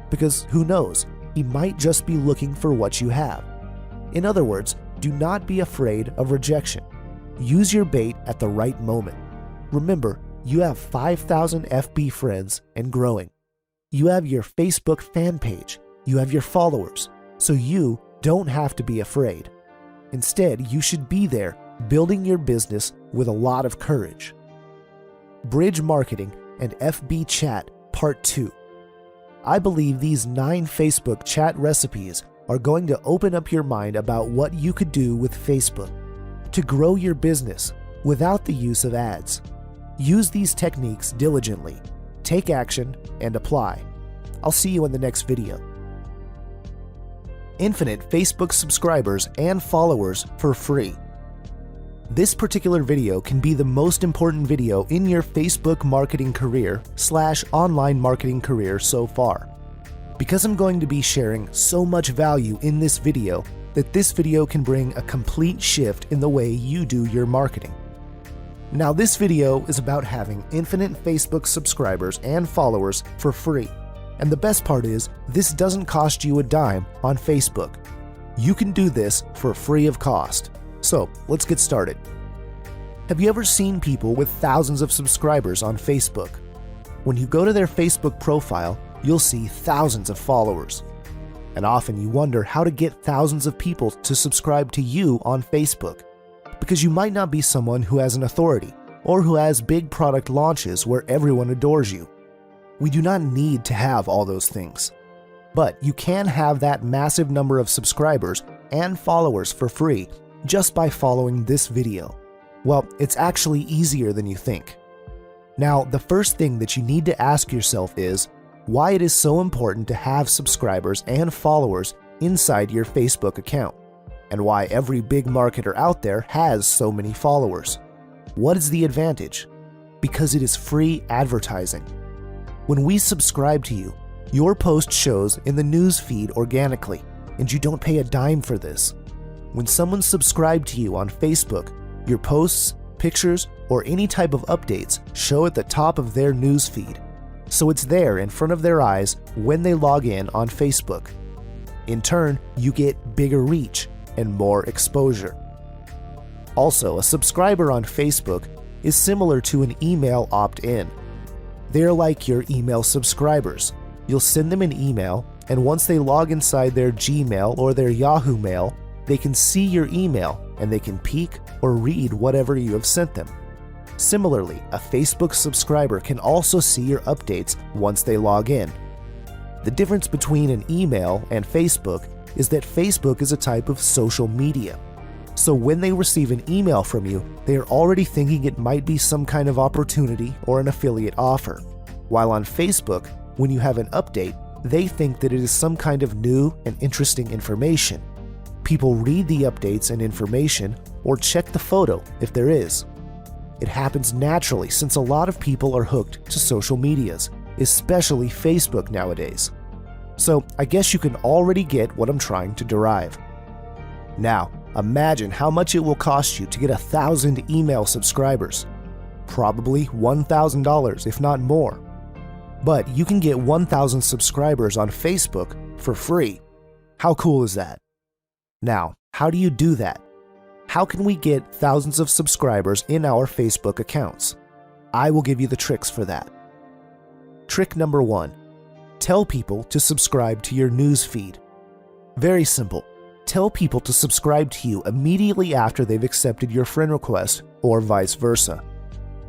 because who knows, he might just be looking for what you have. In other words, do not be afraid of rejection. Use your bait at the right moment. Remember, you have 5,000 FB friends and growing. You have your Facebook fan page. You have your followers, so you don't have to be afraid. Instead, you should be there building your business with a lot of courage. Bridge Marketing and FB Chat Part 2. I believe these 9 Facebook chat recipes are going to open up your mind about what you could do with Facebook to grow your business without the use of ads. Use these techniques diligently, take action, and apply. I'll see you in the next video. Infinite Facebook subscribers and followers for free. This particular video can be the most important video in your Facebook marketing career / online marketing career so far. Because I'm going to be sharing so much value in this video that this video can bring a complete shift in the way you do your marketing. Now this video is about having infinite Facebook subscribers and followers for free. And the best part is, this doesn't cost you a dime on Facebook. You can do this for free of cost. So let's get started. Have you ever seen people with thousands of subscribers on Facebook? When you go to their Facebook profile, you'll see thousands of followers. And often you wonder how to get thousands of people to subscribe to you on Facebook. Because you might not be someone who has an authority or who has big product launches where everyone adores you. We do not need to have all those things. But you can have that massive number of subscribers and followers for free just by following this video. Well, it's actually easier than you think. Now, the first thing that you need to ask yourself is why it is so important to have subscribers and followers inside your Facebook account, and why every big marketer out there has so many followers. What is the advantage? Because it is free advertising. When we subscribe to you, your post shows in the news feed organically, and you don't pay a dime for this. When someone subscribes to you on Facebook, your posts, pictures, or any type of updates show at the top of their news feed, so it's there in front of their eyes when they log in on Facebook. In turn, you get bigger reach and more exposure. Also, a subscriber on Facebook is similar to an email opt-in. They're like your email subscribers. You'll send them an email, and once they log inside their Gmail or their Yahoo Mail, they can see your email and they can peek or read whatever you have sent them. Similarly, a Facebook subscriber can also see your updates once they log in. The difference between an email and Facebook is that Facebook is a type of social media. So when they receive an email from you, they are already thinking it might be some kind of opportunity or an affiliate offer. While on Facebook, when you have an update, they think that it is some kind of new and interesting information. People read the updates and information or check the photo if there is. It happens naturally since a lot of people are hooked to social medias, especially Facebook nowadays. So I guess you can already get what I'm trying to derive. Now, Imagine how much it will cost you to get 1,000 email subscribers. Probably $1,000, if not more. But you can get 1,000 subscribers on Facebook for free. How cool is that? Now, how do you do that? How can we get thousands of subscribers in our Facebook accounts? I will give you the tricks for that. Trick number 1. Tell people to subscribe to your news feed. Very simple. Tell people to subscribe to you immediately after they've accepted your friend request, or vice versa.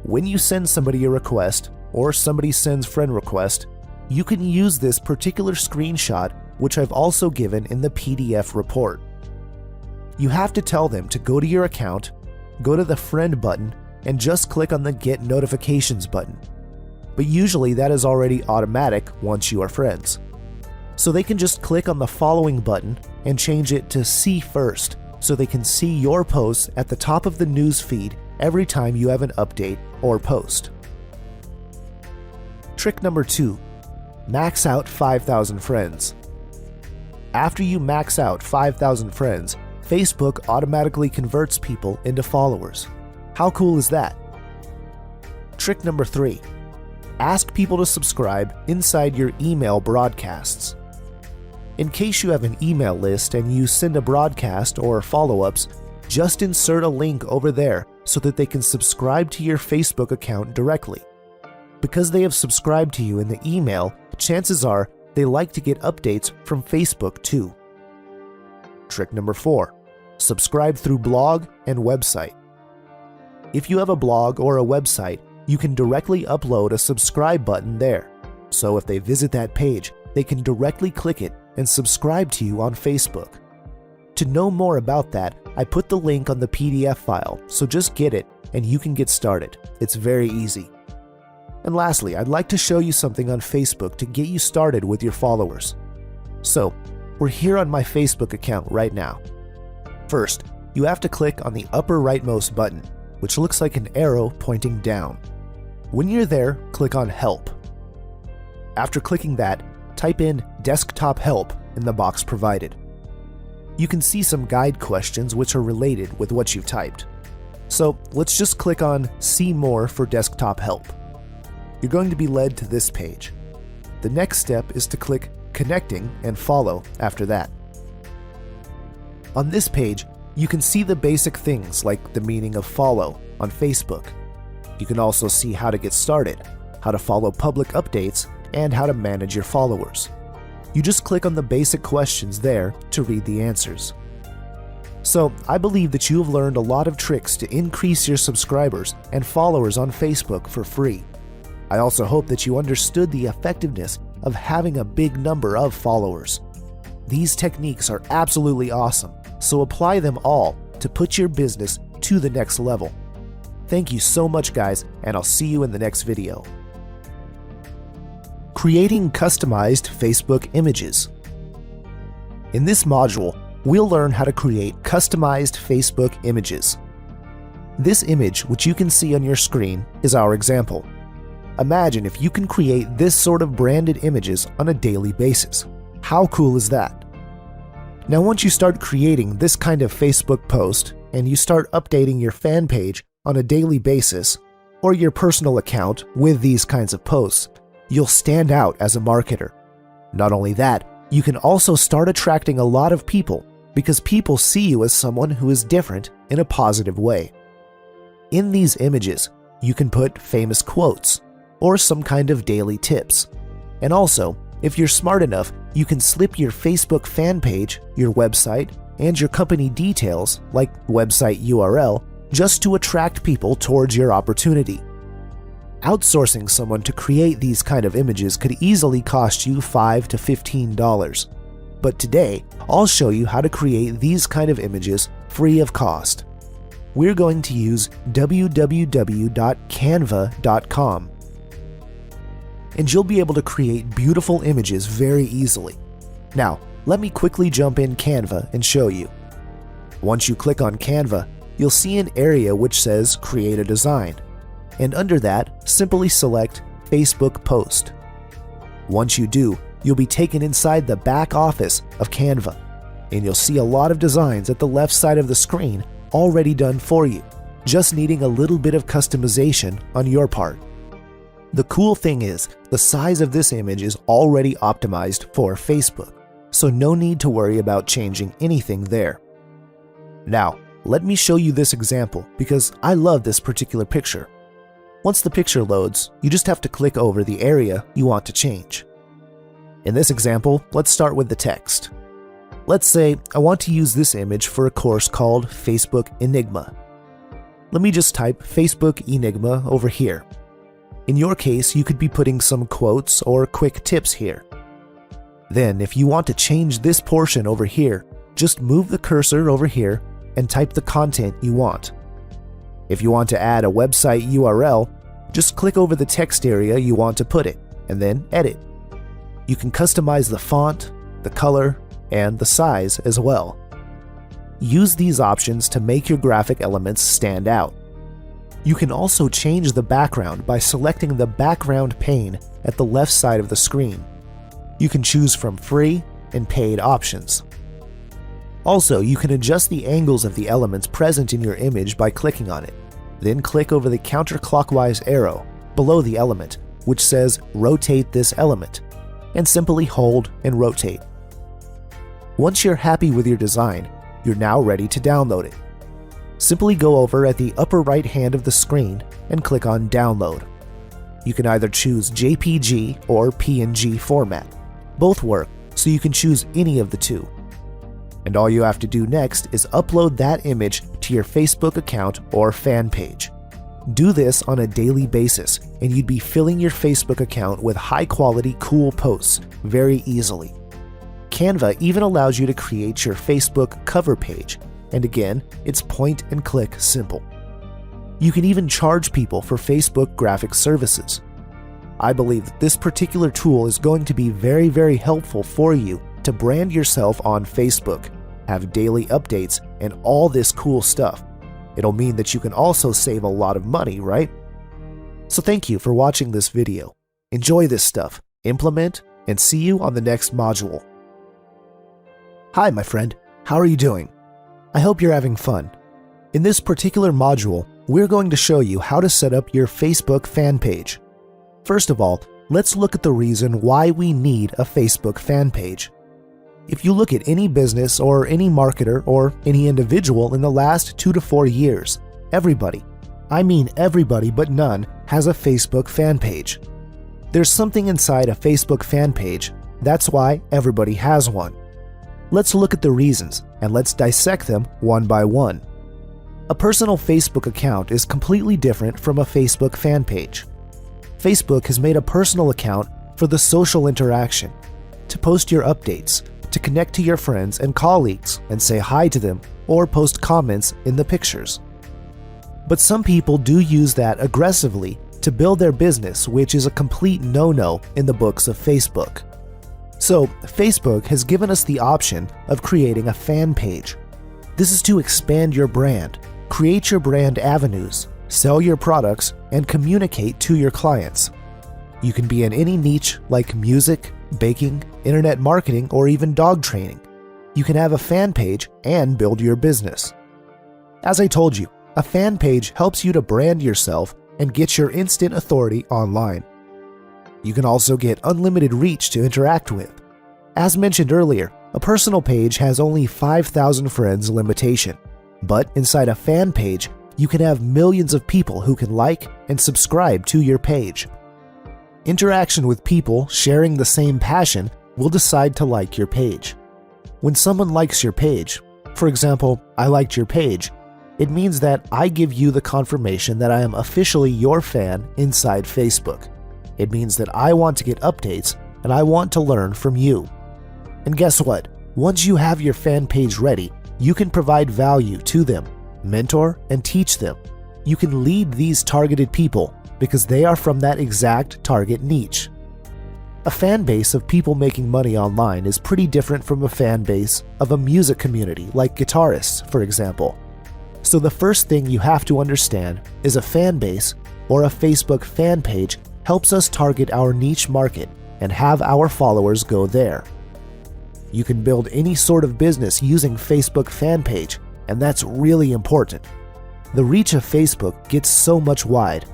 When you send somebody a request, or somebody sends friend request, you can use this particular screenshot, which I've also given in the PDF report. You have to tell them to go to your account, go to the friend button, and just click on the Get Notifications button. But usually that is already automatic once you are friends. So they can just click on the following button and change it to See First, so they can see your posts at the top of the news feed every time you have an update or post. Trick number 2. Max out 5,000 friends. After you max out 5,000 friends, Facebook automatically converts people into followers. How cool is that? Trick number 3. Ask people to subscribe inside your email broadcasts. In case you have an email list and you send a broadcast or follow-ups, just insert a link over there so that they can subscribe to your Facebook account directly. Because they have subscribed to you in the email, chances are they like to get updates from Facebook too. Trick number 4. Subscribe through blog and website. If you have a blog or a website, you can directly upload a subscribe button there. So if they visit that page, they can directly click it and subscribe to you on Facebook. To know more about that, I put the link on the PDF file, so just get it and you can get started. It's very easy. And lastly, I'd like to show you something on Facebook to get you started with your followers. So, we're here on my Facebook account right now. First, you have to click on the upper rightmost button, which looks like an arrow pointing down. When you're there, click on Help. After clicking that, type in Desktop Help in the box provided. You can see some guide questions which are related with what you've typed. So let's just click on See More for Desktop Help. You're going to be led to this page. The next step is to click Connecting and Follow after that. On this page, you can see the basic things like the meaning of follow on Facebook. You can also see how to get started, how to follow public updates, and how to manage your followers. You just click on the basic questions there to read the answers. So, I believe that you have learned a lot of tricks to increase your subscribers and followers on Facebook for free. I also hope that you understood the effectiveness of having a big number of followers. These techniques are absolutely awesome, so apply them all to put your business to the next level. Thank you so much, guys, and I'll see you in the next video. Creating customized Facebook images. In this module, we'll learn how to create customized Facebook images. This image, which you can see on your screen, is our example. Imagine if you can create this sort of branded images on a daily basis. How cool is that? Now, once you start creating this kind of Facebook post and you start updating your fan page on a daily basis, or your personal account with these kinds of posts, you'll stand out as a marketer. Not only that, you can also start attracting a lot of people because people see you as someone who is different in a positive way. In these images, you can put famous quotes or some kind of daily tips. And also, if you're smart enough, you can slip your Facebook fan page, your website, and your company details, like website URL, just to attract people towards your opportunity. Outsourcing someone to create these kind of images could easily cost you $5 to $15. But today, I'll show you how to create these kind of images free of cost. We're going to use www.canva.com. And you'll be able to create beautiful images very easily. Now, let me quickly jump in Canva and show you. Once you click on Canva, you'll see an area which says Create a Design. And under that, simply select Facebook Post. Once you do, you'll be taken inside the back office of Canva. and you'll see a lot of designs at the left side of the screen already done for you, just needing a little bit of customization on your part. The cool thing is, the size of this image is already optimized for Facebook, so no need to worry about changing anything there. Now, let me show you this example because I love this particular picture. Once the picture loads, you just have to click over the area you want to change. In this example, let's start with the text. Let's say I want to use this image for a course called Facebook Enigma. Let me just type Facebook Enigma over here. In your case, you could be putting some quotes or quick tips here. Then, if you want to change this portion over here, just move the cursor over here and type the content you want. If you want to add a website URL, just click over the text area you want to put it, and then edit. You can customize the font, the color, and the size as well. Use these options to make your graphic elements stand out. You can also change the background by selecting the background pane at the left side of the screen. You can choose from free and paid options. Also, you can adjust the angles of the elements present in your image by clicking on it. Then click over the counterclockwise arrow below the element, which says Rotate this element, and simply hold and rotate. Once you're happy with your design, you're now ready to download it. Simply go over at the upper right hand of the screen and click on Download. You can either choose JPG or PNG format. Both work, so you can choose any of the two. And all you have to do next is upload that image to your Facebook account or fan page. Do this on a daily basis, and you'd be filling your Facebook account with high-quality, cool posts very easily. Canva even allows you to create your Facebook cover page, and again, it's point-and-click simple. You can even charge people for Facebook graphic services. I believe that this particular tool is going to be very, very helpful for you to brand yourself on Facebook, have daily updates, and all this cool stuff. It'll mean that you can also save a lot of money, right? So thank you for watching this video. Enjoy this stuff, implement, and see you on the next module. Hi, my friend. How are you doing? I hope you're having fun. In this particular module, we're going to show you how to set up your Facebook fan page. First of all, let's look at the reason why we need a Facebook fan page. If you look at any business or any marketer or any individual in the last 2 to 4 years, everybody, I mean everybody but none, has a Facebook fan page. There's something inside a Facebook fan page, that's why everybody has one. Let's look at the reasons and let's dissect them one by one. A personal Facebook account is completely different from a Facebook fan page. Facebook has made a personal account for the social interaction, to post your updates, to connect to your friends and colleagues and say hi to them or post comments in the pictures. But some people do use that aggressively to build their business, which is a complete no-no in the books of Facebook. So, Facebook has given us the option of creating a fan page. This is to expand your brand, create your brand avenues, sell your products, and communicate to your clients. You can be in any niche like music, baking, internet marketing, or even dog training. You can have a fan page and build your business. As I told you, a fan page helps you to brand yourself and get your instant authority online. You can also get unlimited reach to interact with. As mentioned earlier, a personal page has only 5,000 friends limitation, but inside a fan page, you can have millions of people who can like and subscribe to your page. Interaction with people sharing the same passion will decide to like your page. When someone likes your page, for example, I liked your page, it means that I give you the confirmation that I am officially your fan inside Facebook. It means that I want to get updates and I want to learn from you. And guess what? Once you have your fan page ready, you can provide value to them, mentor, and teach them. You can lead these targeted people because they are from that exact target niche. A fan base of people making money online is pretty different from a fan base of a music community like guitarists, for example. So the first thing you have to understand is a fan base or a Facebook fan page helps us target our niche market and have our followers go there. You can build any sort of business using Facebook fan page, and that's really important. The reach of Facebook gets so much wide,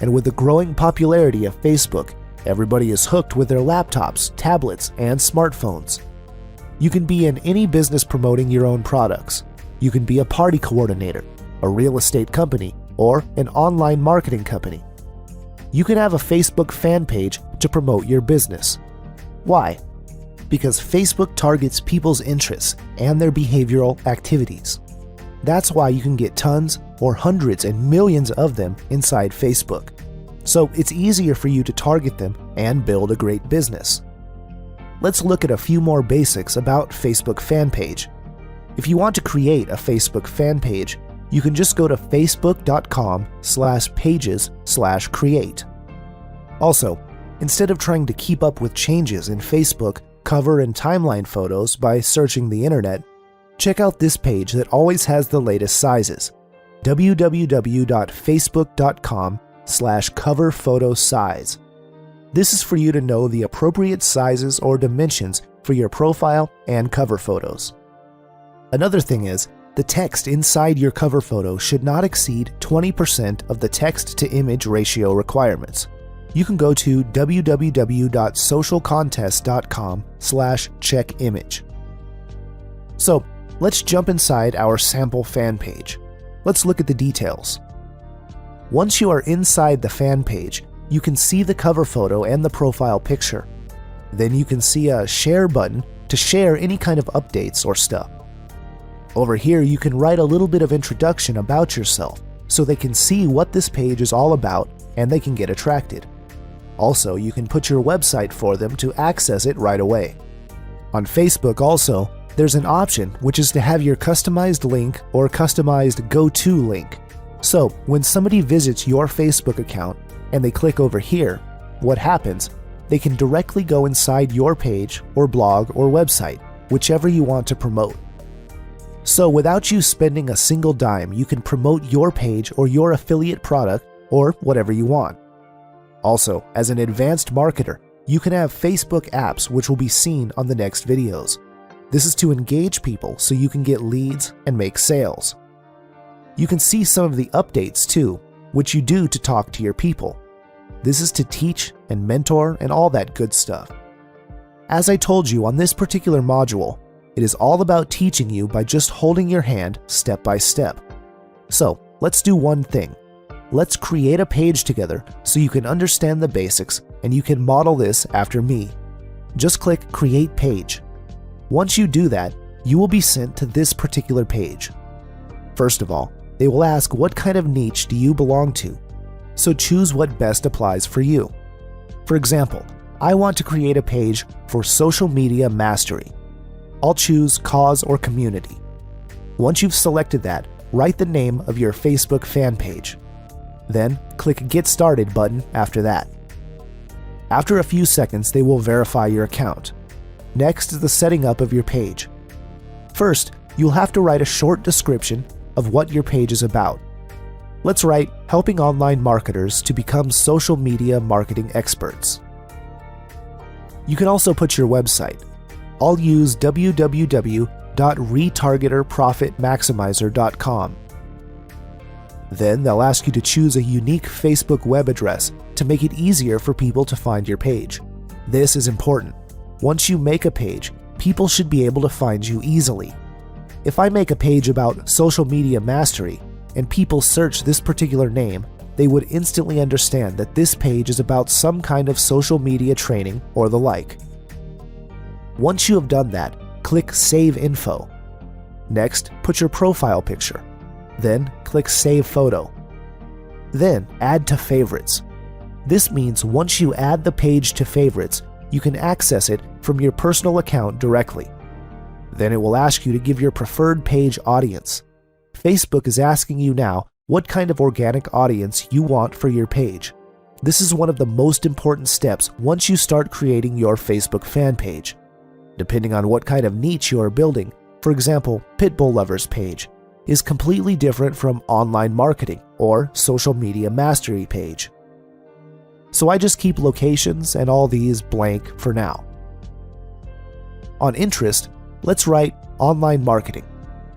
and with the growing popularity of Facebook, everybody is hooked with their laptops, tablets, and smartphones. You can be in any business promoting your own products. You can be a party coordinator, a real estate company, or an online marketing company. You can have a Facebook fan page to promote your business. Why? Because Facebook targets people's interests and their behavioral activities. That's why you can get tons or hundreds and millions of them inside Facebook. So it's easier for you to target them and build a great business. Let's look at a few more basics about Facebook fan page. If you want to create a Facebook fan page, you can just go to facebook.com/pages/create. Also, instead of trying to keep up with changes in Facebook cover and timeline photos by searching the internet, check out this page that always has the latest sizes: www.facebook.com/cover-photo-size. This is for you to know the appropriate sizes or dimensions for your profile and cover photos. Another thing is, the text inside your cover photo should not exceed 20% of the text-to-image ratio requirements. You can go to www.socialcontest.com/checkimage. So, let's jump inside our sample fan page. Let's look at the details. Once you are inside the fan page, you can see the cover photo and the profile picture. Then you can see a share button to share any kind of updates or stuff. Over here, you can write a little bit of introduction about yourself so they can see what this page is all about and they can get attracted. Also, you can put your website for them to access it right away. On Facebook also, there's an option which is to have your customized link or customized go-to link. So, when somebody visits your Facebook account and they click over here, what happens? They can directly go inside your page or blog or website, whichever you want to promote. So without you spending a single dime, you can promote your page or your affiliate product or whatever you want. Also, as an advanced marketer, you can have Facebook apps which will be seen on the next videos. This is to engage people so you can get leads and make sales. You can see some of the updates too, which you do to talk to your people. This is to teach and mentor and all that good stuff. As I told you on this particular module, it is all about teaching you by just holding your hand step by step. So let's do one thing. Let's create a page together so you can understand the basics and you can model this after me. Just click Create Page. Once you do that, you will be sent to this particular page. First of all, they will ask what kind of niche do you belong to. So choose what best applies for you. For example, I want to create a page for social media mastery. I'll choose cause or community. Once you've selected that, write the name of your Facebook fan page. Then click Get Started button after that. After a few seconds, they will verify your account. Next is the setting up of your page. First, you'll have to write a short description of what your page is about. Let's write helping online marketers to become social media marketing experts. You can also put your website. I'll use www.retargeterprofitmaximiser.com. Then they'll ask you to choose a unique Facebook web address to make it easier for people to find your page. This is important. Once you make a page, people should be able to find you easily. If I make a page about social media mastery and people search this particular name, they would instantly understand that this page is about some kind of social media training or the like. Once you have done that, click Save Info. Next, put your profile picture. Then click Save Photo. Then add to favorites. This means once you add the page to favorites, you can access it from your personal account directly. Then it will ask you to give your preferred page audience. Facebook is asking you now what kind of organic audience you want for your page. This is one of the most important steps once you start creating your Facebook fan page. Depending on what kind of niche you are building, for example, Pitbull Lovers page, is completely different from online marketing or social media mastery page. So I just keep locations and all these blank for now. On interest, let's write online marketing,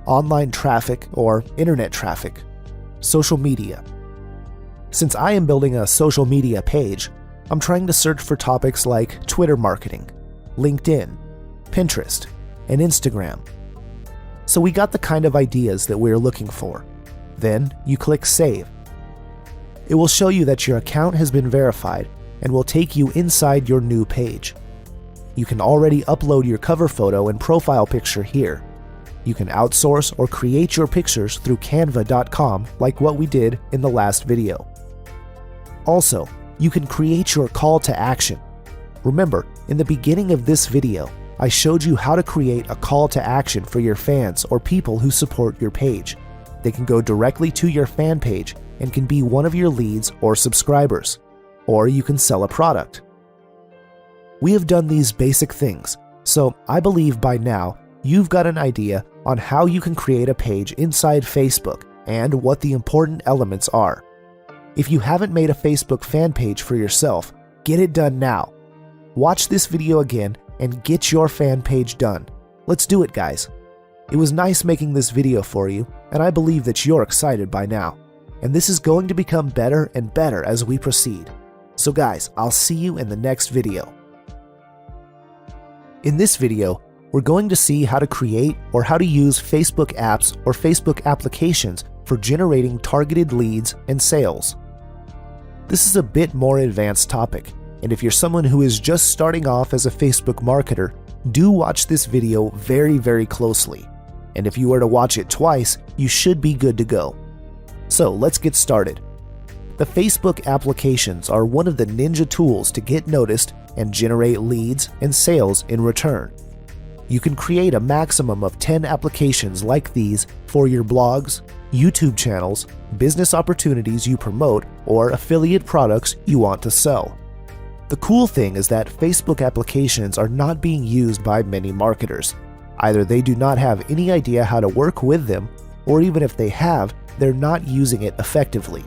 online traffic or internet traffic, social media. Since I am building a social media page, I'm trying to search for topics like Twitter marketing, LinkedIn, Pinterest, and Instagram. So we got the kind of ideas that we're looking for. Then you click Save. It will show you that your account has been verified and will take you inside your new page. You can already upload your cover photo and profile picture here. You can outsource or create your pictures through Canva.com like what we did in the last video. Also, you can create your call to action. Remember, in the beginning of this video, I showed you how to create a call to action for your fans or people who support your page. They can go directly to your fan page and can be one of your leads or subscribers, or you can sell a product. We have done these basic things, so I believe by now you've got an idea on how you can create a page inside Facebook and what the important elements are. If you haven't made a Facebook fan page for yourself, get it done now. Watch this video again and get your fan page done. Let's do it, guys. It was nice making this video for you, and I believe that you're excited by now. And this is going to become better and better as we proceed. So guys, I'll see you in the next video. In this video, we're going to see how to create or how to use Facebook apps or Facebook applications for generating targeted leads and sales. This is a bit more advanced topic, and if you're someone who is just starting off as a Facebook marketer, do watch this video very, very closely. And if you were to watch it twice, you should be good to go. So let's get started. The Facebook applications are one of the ninja tools to get noticed and generate leads and sales in return. You can create a maximum of 10 applications like these for your blogs, YouTube channels, business opportunities you promote, or affiliate products you want to sell. The cool thing is that Facebook applications are not being used by many marketers. Either they do not have any idea how to work with them, or even if they have, they're not using it effectively.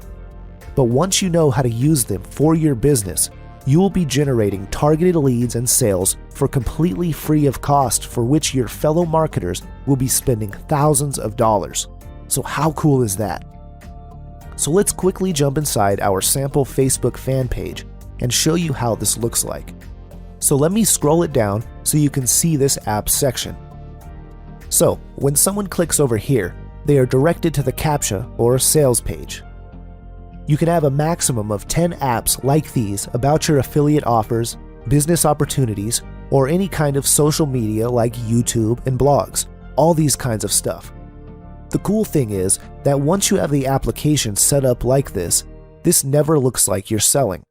But once you know how to use them for your business, you will be generating targeted leads and sales for completely free of cost, for which your fellow marketers will be spending thousands of dollars. So how cool is that? So let's quickly jump inside our sample Facebook fan page and show you how this looks like. So let me scroll it down so you can see this apps section. So when someone clicks over here, they are directed to the CAPTCHA or sales page. You can have a maximum of 10 apps like these about your affiliate offers, business opportunities, or any kind of social media like YouTube and blogs, all these kinds of stuff. The cool thing is that once you have the application set up like this never looks like you're selling.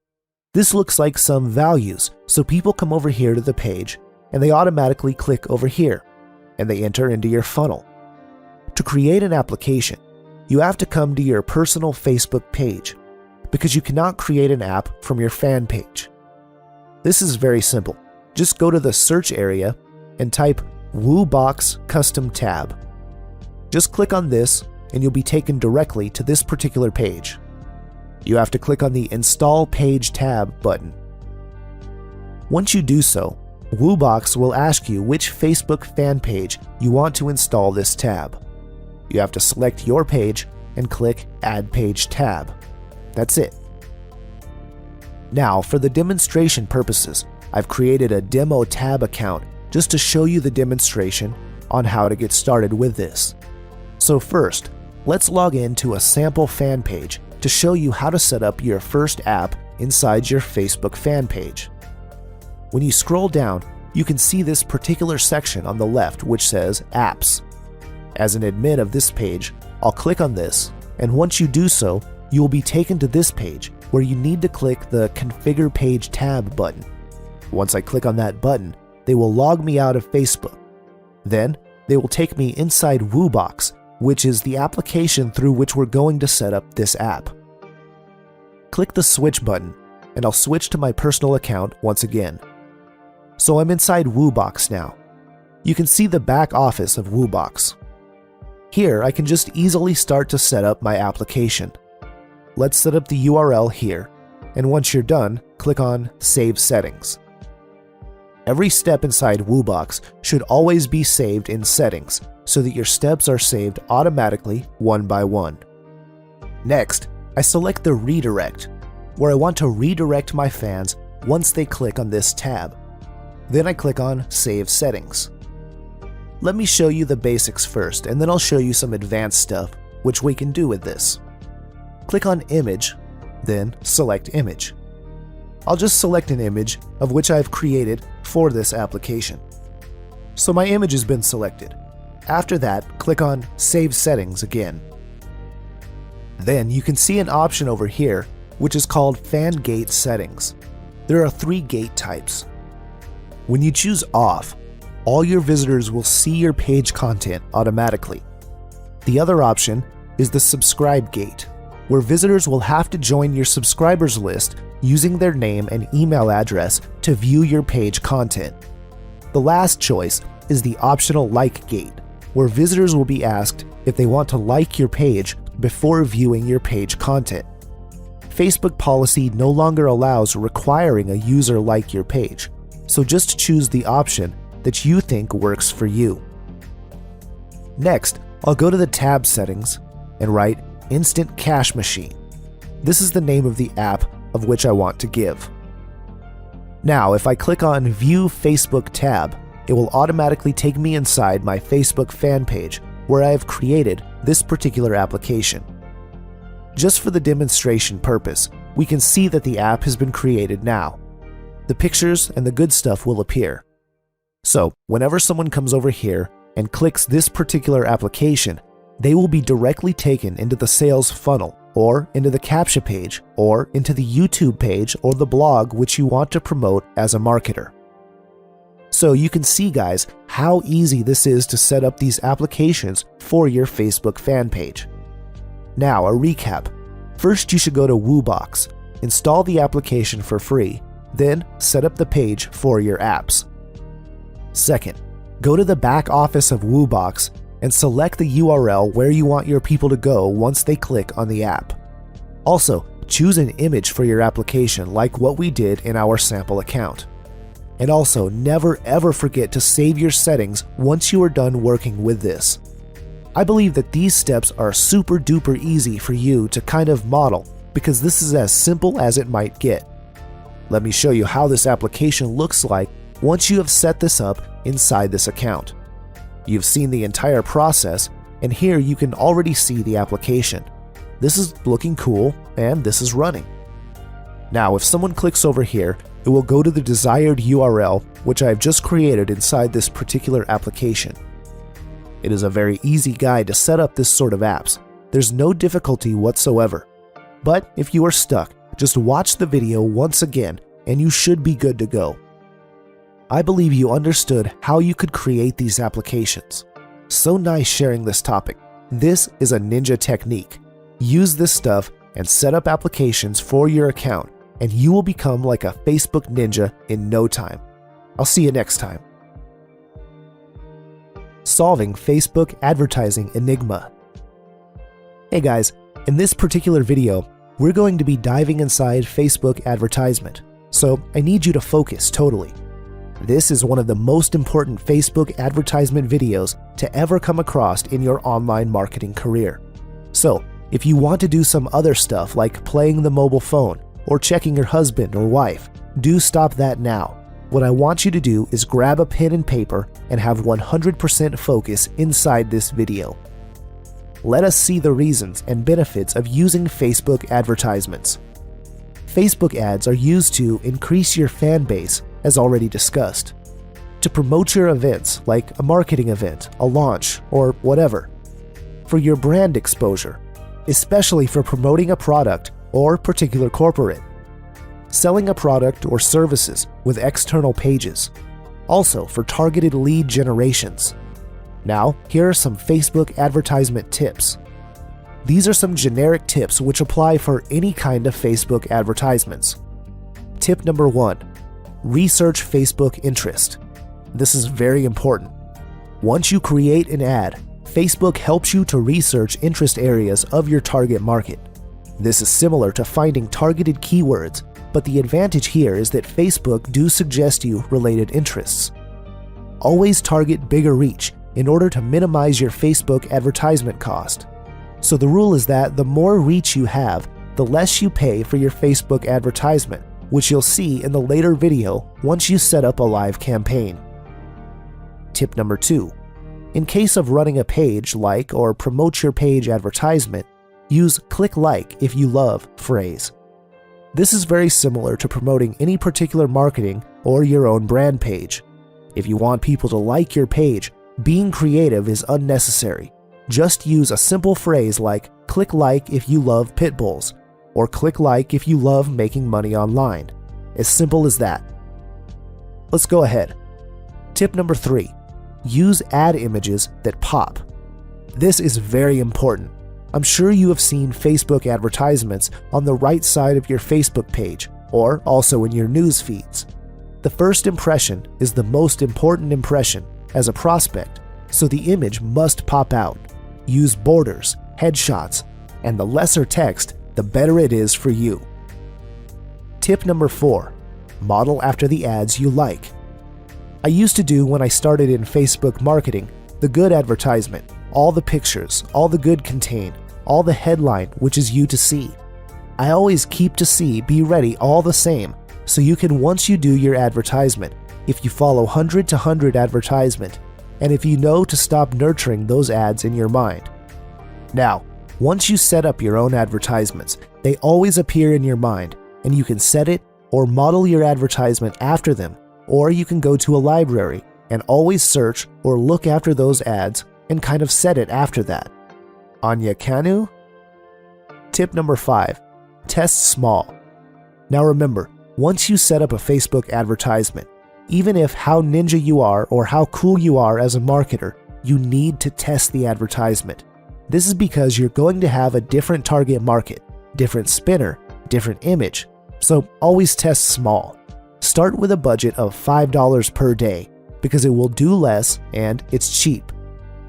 This looks like some values, so people come over here to the page and they automatically click over here and they enter into your funnel. To create an application, you have to come to your personal Facebook page because you cannot create an app from your fan page. This is very simple. Just go to the search area and type WooBox Custom Tab. Just click on this and you'll be taken directly to this particular page. You have to click on the Install Page tab button. Once you do so, WooBox will ask you which Facebook fan page you want to install this tab. You have to select your page and click Add Page tab. That's it. Now, for the demonstration purposes, I've created a demo tab account just to show you the demonstration on how to get started with this. So first, let's log in to a sample fan page to show you how to set up your first app inside your Facebook fan page. When you scroll down, you can see this particular section on the left which says Apps. As an admin of this page, I'll click on this, and once you do so, you will be taken to this page where you need to click the Configure Page tab button. Once I click on that button, they will log me out of Facebook. Then, they will take me inside WooBox, which is the application through which we're going to set up this app. Click the Switch button, and I'll switch to my personal account once again. So I'm inside WooBox now. You can see the back office of WooBox. Here, I can just easily start to set up my application. Let's set up the URL here, and once you're done, click on Save Settings. Every step inside WooBox should always be saved in Settings so that your steps are saved automatically one by one. Next, I select the Redirect, where I want to redirect my fans once they click on this tab. Then I click on Save Settings. Let me show you the basics first, and then I'll show you some advanced stuff which we can do with this. Click on Image, then select Image. I'll just select an image of which I've created for this application. So my image has been selected. After that, click on Save Settings again. Then you can see an option over here which is called Fan Gate Settings. There are 3 gate types. When you choose Off, all your visitors will see your page content automatically. The other option is the Subscribe Gate, where visitors will have to join your subscribers list using their name and email address to view your page content. The last choice is the optional Like Gate, where visitors will be asked if they want to like your page before viewing your page content. Facebook policy no longer allows requiring a user like your page, so just choose the option that you think works for you. Next, I'll go to the tab settings and write Instant Cash Machine. This is the name of the app of which I want to give. Now, if I click on View Facebook tab, it will automatically take me inside my Facebook fan page where I have created this particular application. Just for the demonstration purpose, we can see that the app has been created now. The pictures and the good stuff will appear. So, whenever someone comes over here and clicks this particular application, they will be directly taken into the sales funnel, or into the CAPTCHA page, or into the YouTube page or the blog which you want to promote as a marketer. So you can see, guys, how easy this is to set up these applications for your Facebook fan page. Now, a recap. First, you should go to WooBox, install the application for free, then set up the page for your apps. Second, go to the back office of WooBox and select the URL where you want your people to go once they click on the app. Also, choose an image for your application like what we did in our sample account. And also, never ever forget to save your settings once you are done working with this. I believe that these steps are super duper easy for you to kind of model because this is as simple as it might get. Let me show you how this application looks like once you have set this up inside this account. You've seen the entire process, and here you can already see the application. This is looking cool, and this is running. Now, if someone clicks over here, it will go to the desired URL, which I've just created inside this particular application. It is a very easy guide to set up this sort of apps. There's no difficulty whatsoever. But if you are stuck, just watch the video once again, and you should be good to go. I believe you understood how you could create these applications. So nice sharing this topic. This is a ninja technique. Use this stuff and set up applications for your account, and you will become like a Facebook ninja in no time. I'll see you next time. Solving Facebook Advertising Enigma. Hey guys, in this particular video, we're going to be diving inside Facebook Advertisement, so I need you to focus totally. This is one of the most important Facebook advertisement videos to ever come across in your online marketing career. So, if you want to do some other stuff like playing the mobile phone or checking your husband or wife, do stop that now. What I want you to do is grab a pen and paper and have 100% focus inside this video. Let us see the reasons and benefits of using Facebook advertisements. Facebook ads are used to increase your fan base, as already discussed, to promote your events like a marketing event, a launch, or whatever, for your brand exposure, especially for promoting a product or particular corporate, selling a product or services with external pages, also for targeted lead generations. Now, here are some Facebook advertisement tips. These are some generic tips which apply for any kind of Facebook advertisements. Tip number 1. Research Facebook interest. This is very important. Once you create an ad, Facebook helps you to research interest areas of your target market. This is similar to finding targeted keywords but the advantage here is that Facebook do suggest you related interests. Always target bigger reach in order to minimize your Facebook advertisement cost. So the rule is that the more reach you have, the less you pay for your Facebook advertisement, which you'll see in the later video once you set up a live campaign. Tip number 2. In case of running a page like or promote your page advertisement, use "click like if you love" phrase. This is very similar to promoting any particular marketing or your own brand page. If you want people to like your page, being creative is unnecessary. Just use a simple phrase like "click like if you love pit bulls" or "click like if you love making money online." As simple as that. Let's go ahead. Tip number 3. Use ad images that pop. This is very important. I'm sure you have seen Facebook advertisements on the right side of your Facebook page, or also in your news feeds. The first impression is the most important impression as a prospect, so the image must pop out. Use borders, headshots, and the lesser text, the better it is for you. Tip number 4. Model after the ads you like. I used to do when I started in Facebook marketing the good advertisement, all the pictures, all the good contain, all the headline, which is you to see. I always keep to see be ready all the same, so you can once you do your advertisement, if you follow 100 to 100 advertisement, and if you know to stop nurturing those ads in your mind. Now, once you set up your own advertisements, they always appear in your mind, and you can set it or model your advertisement after them, or you can go to a library and always search or look after those ads and kind of set it after that. Anya Kanu? Tip number 5. Test small. Now remember, once you set up a Facebook advertisement, even if how ninja you are or how cool you are as a marketer, you need to test the advertisement. This is because you're going to have a different target market, different spinner, different image, so always test small. Start with a budget of $5 per day because it will do less and it's cheap.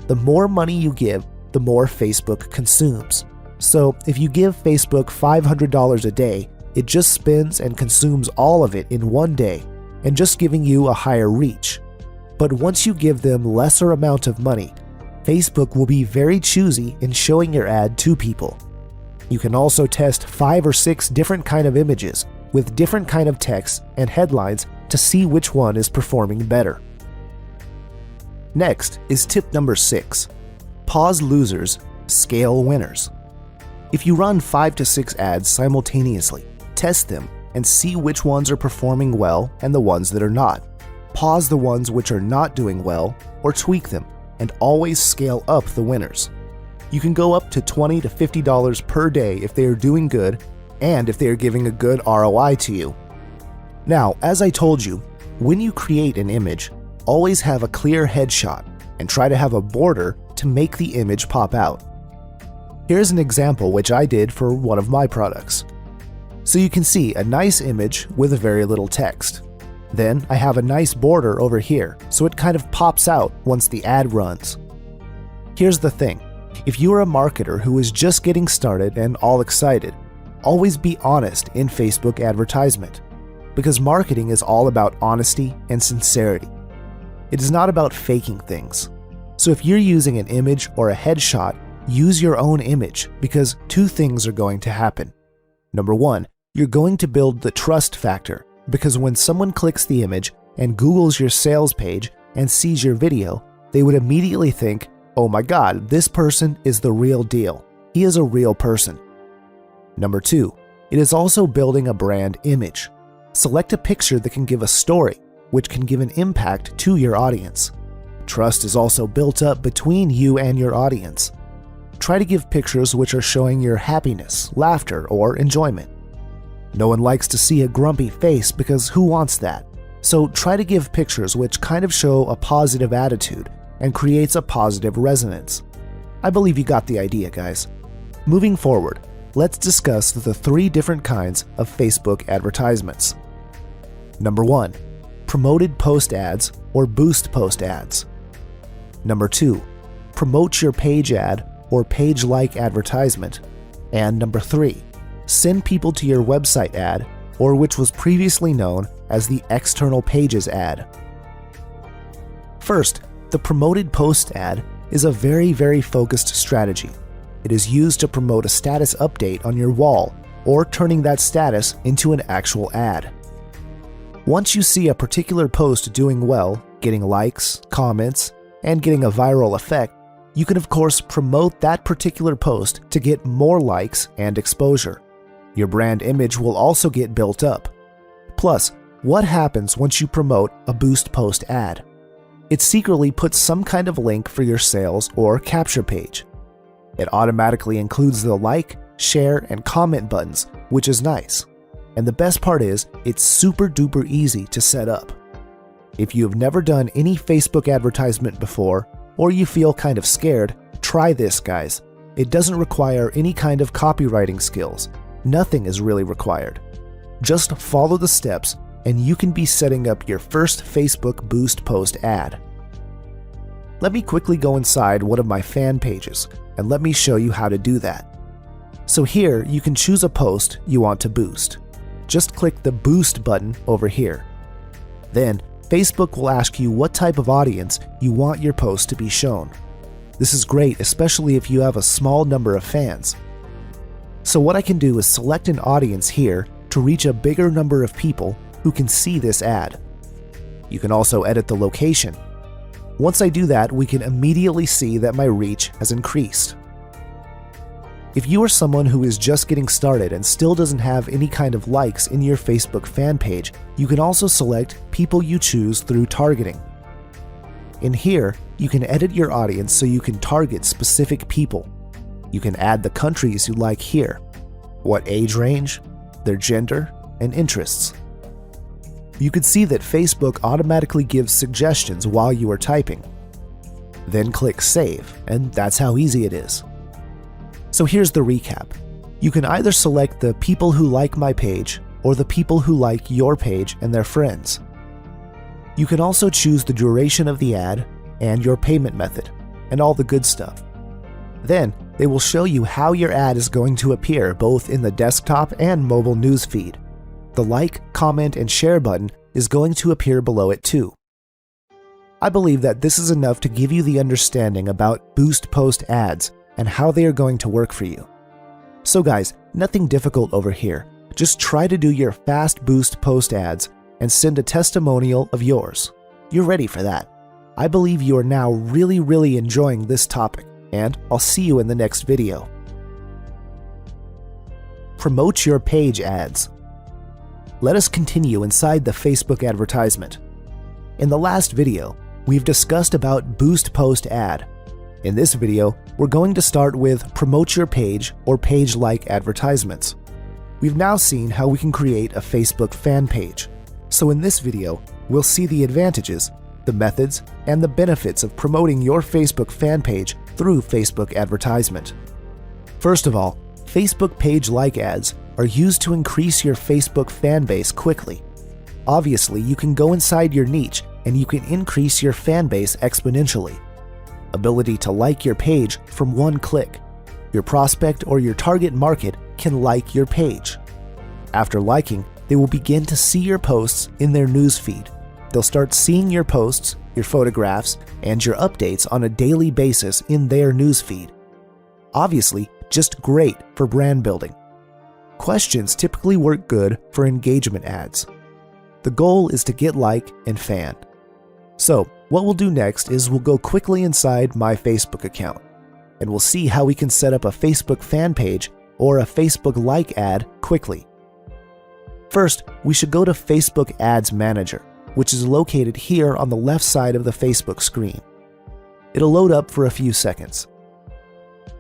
The more money you give, the more Facebook consumes. So if you give Facebook $500 a day, it just spends and consumes all of it in one day and just giving you a higher reach. But once you give them lesser amount of money, Facebook will be very choosy in showing your ad to people. You can also test 5 or 6 different kind of images with different kind of text and headlines to see which one is performing better. Next is tip number 6. Pause losers, scale winners. If you run 5 to 6 ads simultaneously, test them and see which ones are performing well and the ones that are not. Pause the ones which are not doing well or tweak them, and always scale up the winners. You can go up to $20 to $50 per day if they are doing good and if they are giving a good ROI to you. Now, as I told you, when you create an image, always have a clear headshot and try to have a border to make the image pop out. Here's an example which I did for one of my products. So you can see a nice image with a very little text. Then I have a nice border over here, so it kind of pops out once the ad runs. Here's the thing, if you are a marketer who is just getting started and all excited, always be honest in Facebook advertisement, because marketing is all about honesty and sincerity. It is not about faking things. So if you're using an image or a headshot, use your own image because 2 things are going to happen. Number 1, you're going to build the trust factor because when someone clicks the image and Googles your sales page and sees your video, they would immediately think, oh my God, this person is the real deal. He is a real person. Number 2, it is also building a brand image. Select a picture that can give a story, which can give an impact to your audience. Trust is also built up between you and your audience. Try to give pictures which are showing your happiness, laughter, or enjoyment. No one likes to see a grumpy face because who wants that? So try to give pictures which kind of show a positive attitude and creates a positive resonance. I believe you got the idea, guys. Moving forward, let's discuss the 3 different kinds of Facebook advertisements. Number 1, promoted post ads or boost post ads. Number 2, promote your page ad or page-like advertisement. And number 3, send people to your website ad or which was previously known as the external pages ad. First, the promoted post ad is a very focused strategy. It is used to promote a status update on your wall or turning that status into an actual ad. Once you see a particular post doing well, getting likes, comments, and getting a viral effect, you can of course promote that particular post to get more likes and exposure. Your brand image will also get built up. Plus, what happens once you promote a boost post ad? It secretly puts some kind of link for your sales or capture page. It automatically includes the like, share, and comment buttons, which is nice. And the best part is, it's super duper easy to set up. If you have never done any Facebook advertisement before, or you feel kind of scared, try this, guys. It doesn't require any kind of copywriting skills. Nothing is really required. Just follow the steps and you can be setting up your first Facebook boost post ad. Let me quickly go inside one of my fan pages and let me show you how to do that. So here you can choose a post you want to boost. Just click the boost button over here. Then Facebook will ask you what type of audience you want your post to be shown. This is great, especially if you have a small number of fans. So what I can do is select an audience here to reach a bigger number of people who can see this ad. You can also edit the location. Once I do that, we can immediately see that my reach has increased. If you are someone who is just getting started and still doesn't have any kind of likes in your Facebook fan page, you can also select people you choose through targeting. In here, you can edit your audience so you can target specific people. You can add the countries you like here, what age range, their gender, and interests. You can see that Facebook automatically gives suggestions while you are typing. Then click Save, and that's how easy it is. So here's the recap. You can either select the people who like my page or the people who like your page and their friends. You can also choose the duration of the ad and your payment method and all the good stuff. Then they will show you how your ad is going to appear both in the desktop and mobile newsfeed. The like, comment, and share button is going to appear below it too. I believe that this is enough to give you the understanding about boost post ads and how they are going to work for you. So guys, nothing difficult over here. Just try to do your fast boost post ads and send a testimonial of yours. You're ready for that. I believe you are now really enjoying this topic, and I'll see you in the next video. Promote your page ads. Let us continue inside the Facebook advertisement. In the last video, we've discussed about boost post ad. In this video, we're going to start with promote your page or page-like advertisements. We've now seen how we can create a Facebook fan page. So in this video, we'll see the advantages, the methods, and the benefits of promoting your Facebook fan page through Facebook advertisement. First of all, Facebook page-like ads are used to increase your Facebook fan base quickly. Obviously, you can go inside your niche and you can increase your fan base exponentially. Ability to like your page from one click. Your prospect or your target market can like your page. After liking, they will begin to see your posts in their newsfeed. They'll start seeing your posts, your photographs, and your updates on a daily basis in their newsfeed. Obviously, just great for brand building. Questions typically work good for engagement ads. The goal is to get like and fan. So, what we'll do next is we'll go quickly inside my Facebook account, and we'll see how we can set up a Facebook fan page or a Facebook like ad quickly. First, we should go to Facebook Ads Manager, which is located here on the left side of the Facebook screen. It'll load up for a few seconds.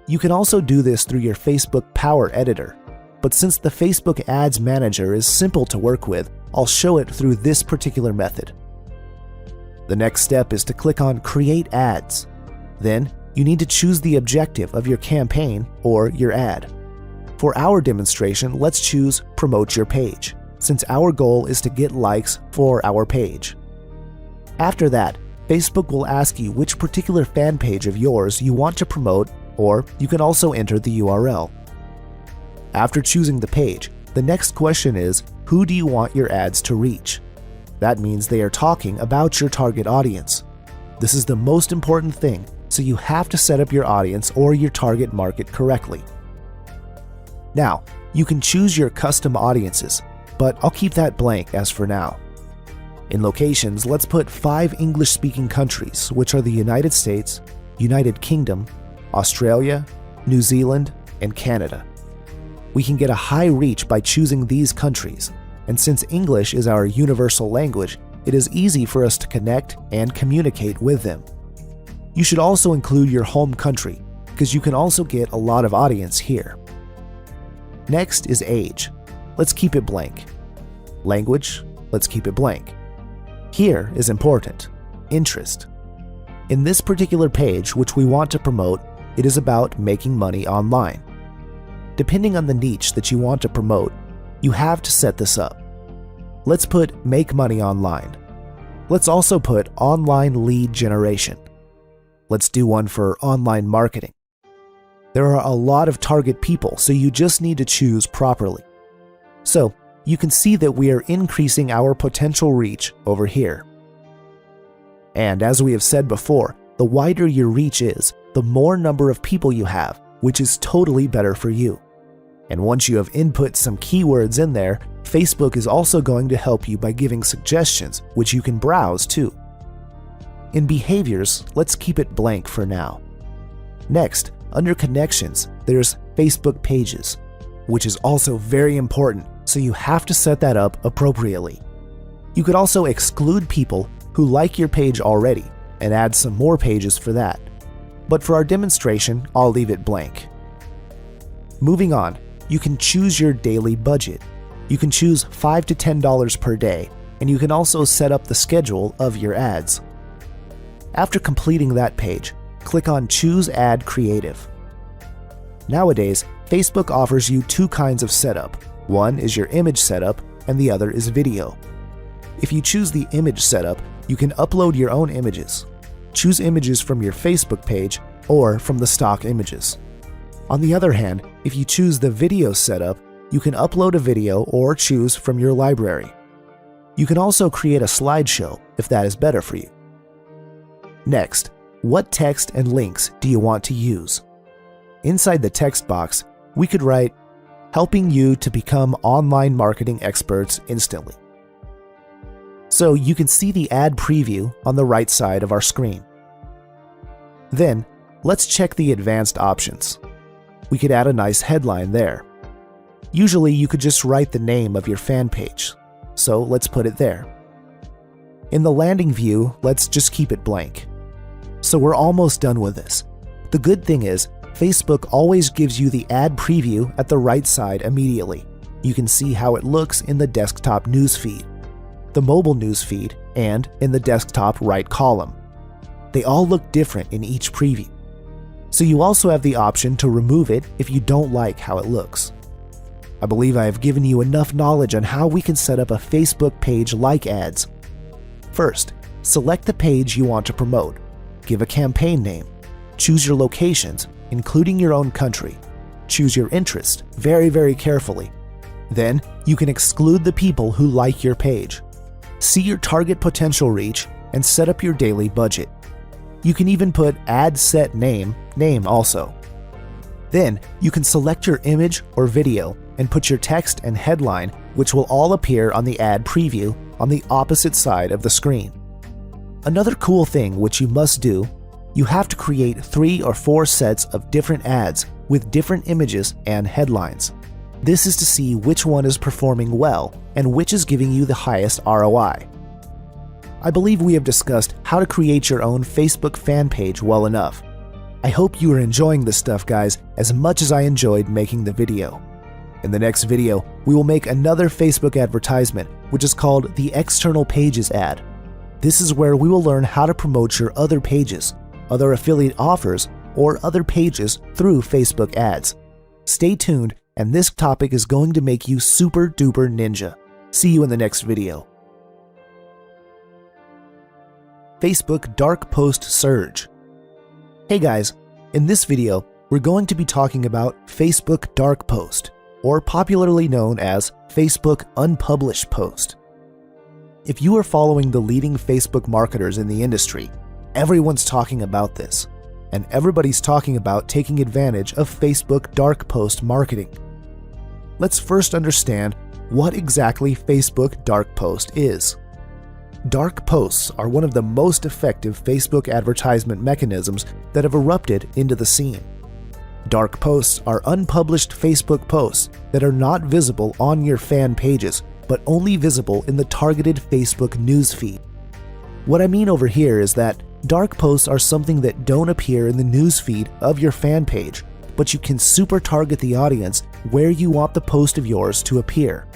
You can also do this through your Facebook Power Editor, but since the Facebook Ads Manager is simple to work with, I'll show it through this particular method. The next step is to click on Create Ads. Then, you need to choose the objective of your campaign or your ad. For our demonstration, let's choose Promote Your Page, since our goal is to get likes for our page. After that, Facebook will ask you which particular fan page of yours you want to promote, or you can also enter the URL. After choosing the page, The next question is, who do you want your ads to reach? That means they are talking about your target audience. This is the most important thing, so you have to set up your audience or your target market correctly. Now, you can choose your custom audiences, but I'll keep that blank as for now. In locations, let's put 5 English-speaking countries, which are the United States, United Kingdom, Australia, New Zealand, and Canada. We can get a high reach by choosing these countries, and since English is our universal language, it is easy for us to connect and communicate with them. You should also include your home country, because you can also get a lot of audience here. Next is age. Let's keep it blank. Language, let's keep it blank. Here is important, interest. In this particular page, which we want to promote, it is about making money online. Depending on the niche that you want to promote, you have to set this up. Let's put make money online. Let's also put online lead generation. Let's do one for online marketing. There are a lot of target people, so you just need to choose properly. So, you can see that we are increasing our potential reach over here. And as we have said before, the wider your reach is, the more number of people you have, which is totally better for you. And once you have input some keywords in there, Facebook is also going to help you by giving suggestions, which you can browse too. In behaviors, let's keep it blank for now. Next, under connections, there's Facebook pages, which is also very important, so you have to set that up appropriately. You could also exclude people who like your page already and add some more pages for that. But for our demonstration, I'll leave it blank. Moving on, you can choose your daily budget. You can choose $5 to $10 per day, and you can also set up the schedule of your ads. After completing that page, click on Choose Ad Creative. Nowadays, Facebook offers you 2 kinds of setup. One is your image setup, and the other is video. If you choose the image setup, you can upload your own images. Choose images from your Facebook page or from the stock images. On the other hand, if you choose the video setup, you can upload a video or choose from your library. You can also create a slideshow if that is better for you. Next, what text and links do you want to use? Inside the text box, we could write, helping you to become online marketing experts instantly. So you can see the ad preview on the right side of our screen. Then, let's check the advanced options. We could add a nice headline there. Usually you could just write the name of your fan page, so let's put it there. In the landing view, let's just keep it blank. So we're almost done with this. The good thing is, Facebook always gives you the ad preview at the right side immediately. You can see how it looks in the desktop newsfeed, the mobile newsfeed, and in the desktop right column. They all look different in each preview. So you also have the option to remove it if you don't like how it looks. I believe I have given you enough knowledge on how we can set up a Facebook page like ads. First, select the page you want to promote. Give a campaign name. Choose your locations, including your own country. Choose your interest very carefully. Then, you can exclude the people who like your page. See your target potential reach and set up your daily budget. You can even put ad set name also. Then, you can select your image or video and put your text and headline, which will all appear on the ad preview on the opposite side of the screen. Another cool thing which you must do, you have to create 3 or 4 sets of different ads with different images and headlines. This is to see which one is performing well and which is giving you the highest ROI. I believe we have discussed how to create your own Facebook fan page well enough. I hope you are enjoying this stuff, guys, as much as I enjoyed making the video. In the next video, we will make another Facebook advertisement, which is called the External Pages ad. This is where we will learn how to promote your other pages, other affiliate offers, or other pages through Facebook ads. Stay tuned, and this topic is going to make you super duper ninja. See you in the next video. Facebook Dark Post Surge. Hey guys, in this video, we're going to be talking about Facebook Dark Post. or popularly known as Facebook Unpublished Post. If you are following the leading Facebook marketers in the industry, everyone's talking about this, and everybody's talking about taking advantage of Facebook dark post marketing. Let's first understand what exactly Facebook dark post is. Dark posts are one of the most effective Facebook advertisement mechanisms that have erupted into the scene. Dark posts are unpublished Facebook posts that are not visible on your fan pages, but only visible in the targeted Facebook newsfeed. What I mean over here is that dark posts are something that don't appear in the newsfeed of your fan page, but you can super target the audience where you want the post of yours to appear.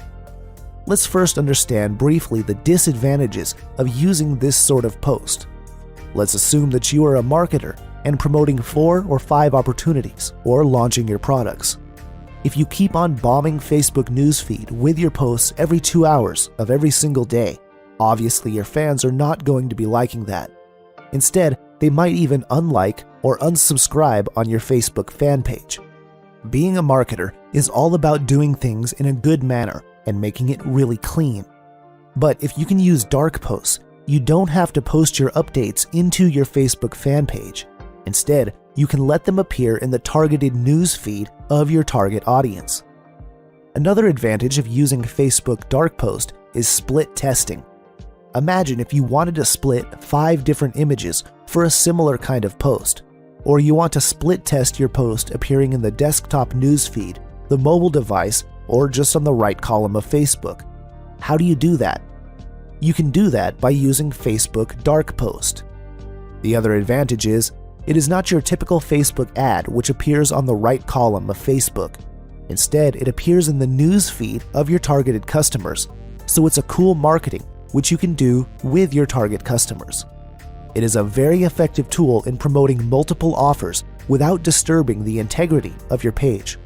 Let's first understand briefly the disadvantages of using this sort of post. Let's assume that you are a marketer and promoting 4 or 5 opportunities or launching your products. If you keep on bombing Facebook newsfeed with your posts every 2 hours of every single day, obviously your fans are not going to be liking that. Instead, they might even unlike or unsubscribe on your Facebook fan page. Being a marketer is all about doing things in a good manner and making it really clean. But if you can use dark posts, you don't have to post your updates into your Facebook fan page. Instead, you can let them appear in the targeted news feed of your target audience. Another advantage of using Facebook dark post is split testing. Imagine if you wanted to split 5 different images for a similar kind of post, or you want to split test your post appearing in the desktop news feed, the mobile device, or just on the right column of Facebook. How do you do that? You can do that by using Facebook dark post. The other advantage is, it is not your typical Facebook ad which appears on the right column of Facebook. Instead, it appears in the news feed of your targeted customers, so it's a cool marketing which you can do with your target customers. It is a very effective tool in promoting multiple offers without disturbing the integrity of your page.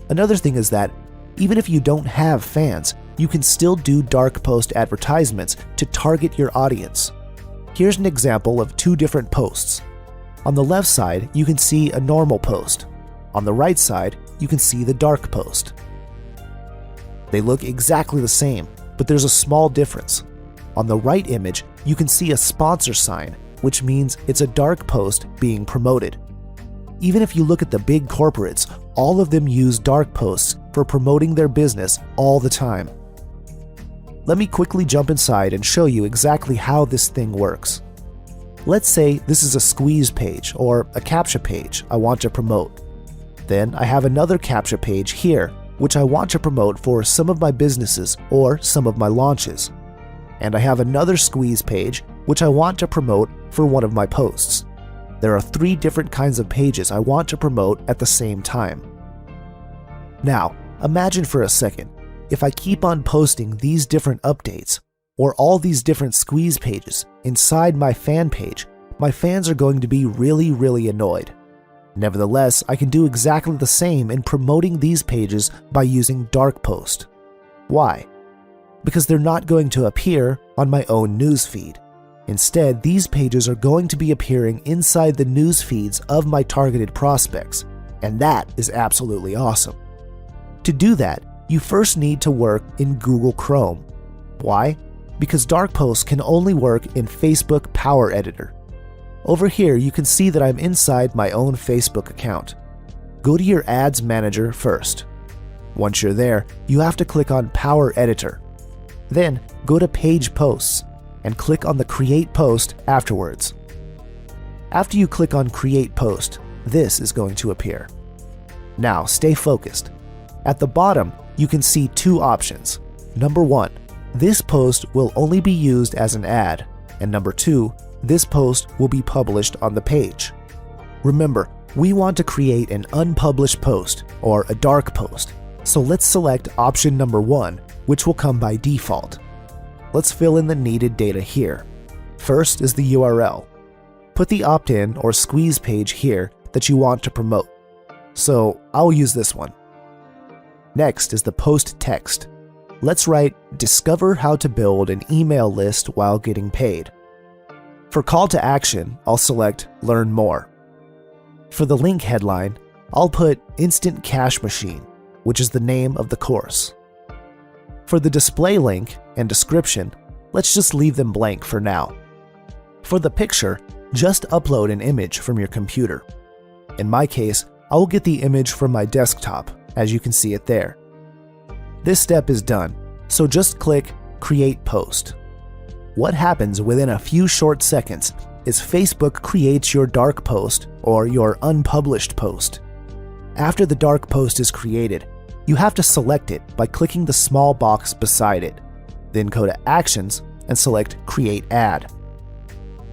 Another thing is that even if you don't have fans, you can still do dark post advertisements to target your audience. Here's an example of 2 different posts. On the left side, you can see a normal post. On the right side, you can see the dark post. They look exactly the same, but there's a small difference. On the right image, you can see a sponsor sign, which means it's a dark post being promoted. Even if you look at the big corporates, all of them use dark posts for promoting their business all the time. Let me quickly jump inside and show you exactly how this thing works. Let's say this is a squeeze page or a CAPTCHA page I want to promote. Then I have another CAPTCHA page here, which I want to promote for some of my businesses or some of my launches. And I have another squeeze page, which I want to promote for one of my posts. There are 3 different kinds of pages I want to promote at the same time. Now, imagine for a second, if I keep on posting these different updates, or all these different squeeze pages inside my fan page, my fans are going to be really annoyed. Nevertheless, I can do exactly the same in promoting these pages by using dark post. Why? Because they're not going to appear on my own news feed. Instead, these pages are going to be appearing inside the news feeds of my targeted prospects, and that is absolutely awesome. To do that, you first need to work in Google Chrome. Why? Because dark posts can only work in Facebook Power Editor. Over here, you can see that I'm inside my own Facebook account. Go to your Ads Manager first. Once you're there, you have to click on Power Editor. Then, go to Page Posts and click on the Create Post afterwards. After you click on Create Post, this is going to appear. Now, stay focused. At the bottom, you can see 2 options. Number 1, this post will only be used as an ad, and number 2, this post will be published on the page. Remember, we want to create an unpublished post, or a dark post, so let's select option number 1, which will come by default. Let's fill in the needed data here. First is the URL. Put the opt-in or squeeze page here that you want to promote. So I'll use this one. Next is the post text. Let's write, "Discover how to build an email list while getting paid." For call to action, I'll select Learn More. For the link headline, I'll put Instant Cash Machine. which is the name of the course. For the display link and description, let's just leave them blank for now. For the picture, just upload an image from your computer. In my case, I will get the image from my desktop, as you can see it there. This step is done, so just click Create Post. What happens within a few short seconds is Facebook creates your dark post or your unpublished post. After the dark post is created, you have to select it by clicking the small box beside it. Then go to Actions and select Create Ad.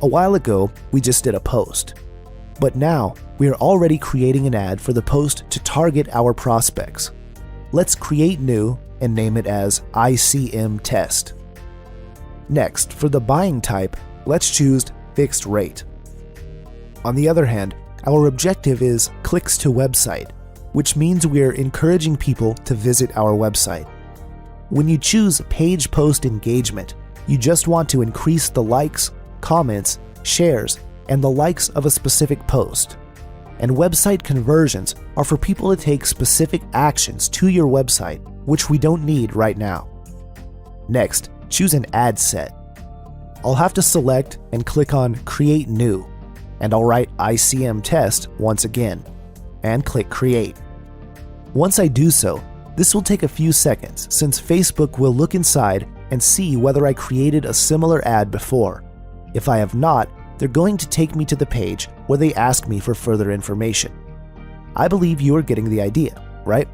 A while ago, we just did a post. But now, we are already creating an ad for the post to target our prospects. Let's create new and name it as ICM Test. Next, for the buying type, let's choose Fixed Rate. On the other hand, our objective is clicks to website, which means we are encouraging people to visit our website. When you choose Page Post Engagement, you just want to increase the likes, comments, shares, and the likes of a specific post. And website conversions are for people to take specific actions to your website, which we don't need right now. Next, choose an ad set. I'll have to select and click on Create New, and I'll write ICM Test once again, and click Create. Once I do so, this will take a few seconds since Facebook will look inside and see whether I created a similar ad before. If I have not, they're going to take me to the page where they ask me for further information. I believe you are getting the idea, right?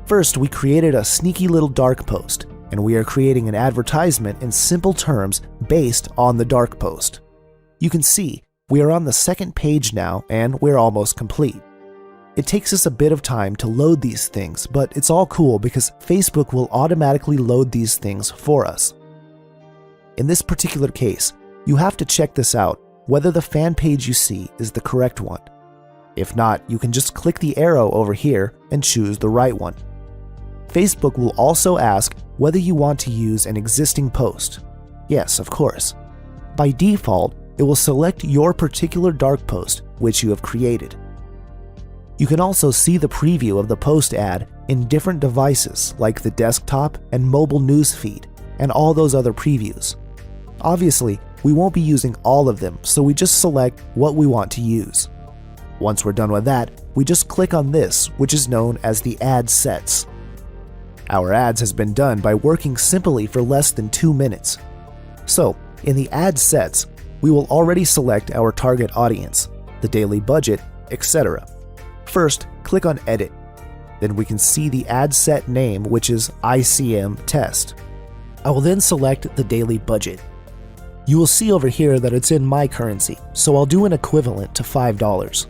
First, we created a sneaky little dark post, and we are creating an advertisement in simple terms based on the dark post. You can see we are on the second page now and we're almost complete. It takes us a bit of time to load these things, but it's all cool because Facebook will automatically load these things for us. In this particular case, you have to check this out, whether the fan page you see is the correct one. If not, you can just click the arrow over here and choose the right one. Facebook will also ask whether you want to use an existing post. Yes, of course. By default, it will select your particular dark post which you have created. You can also see the preview of the post ad in different devices like the desktop and mobile news feed and all those other previews. Obviously, we won't be using all of them, so we just select what we want to use. Once we're done with that, we just click on this, which is known as the ad sets. Our ads has been done by working simply for less than 2 minutes. So, in the ad sets, we will already select our target audience, the daily budget, etc. First, click on Edit. Then we can see the ad set name, which is ICM Test. I will then select the daily budget. You will see over here that it's in my currency, so I'll do an equivalent to $5.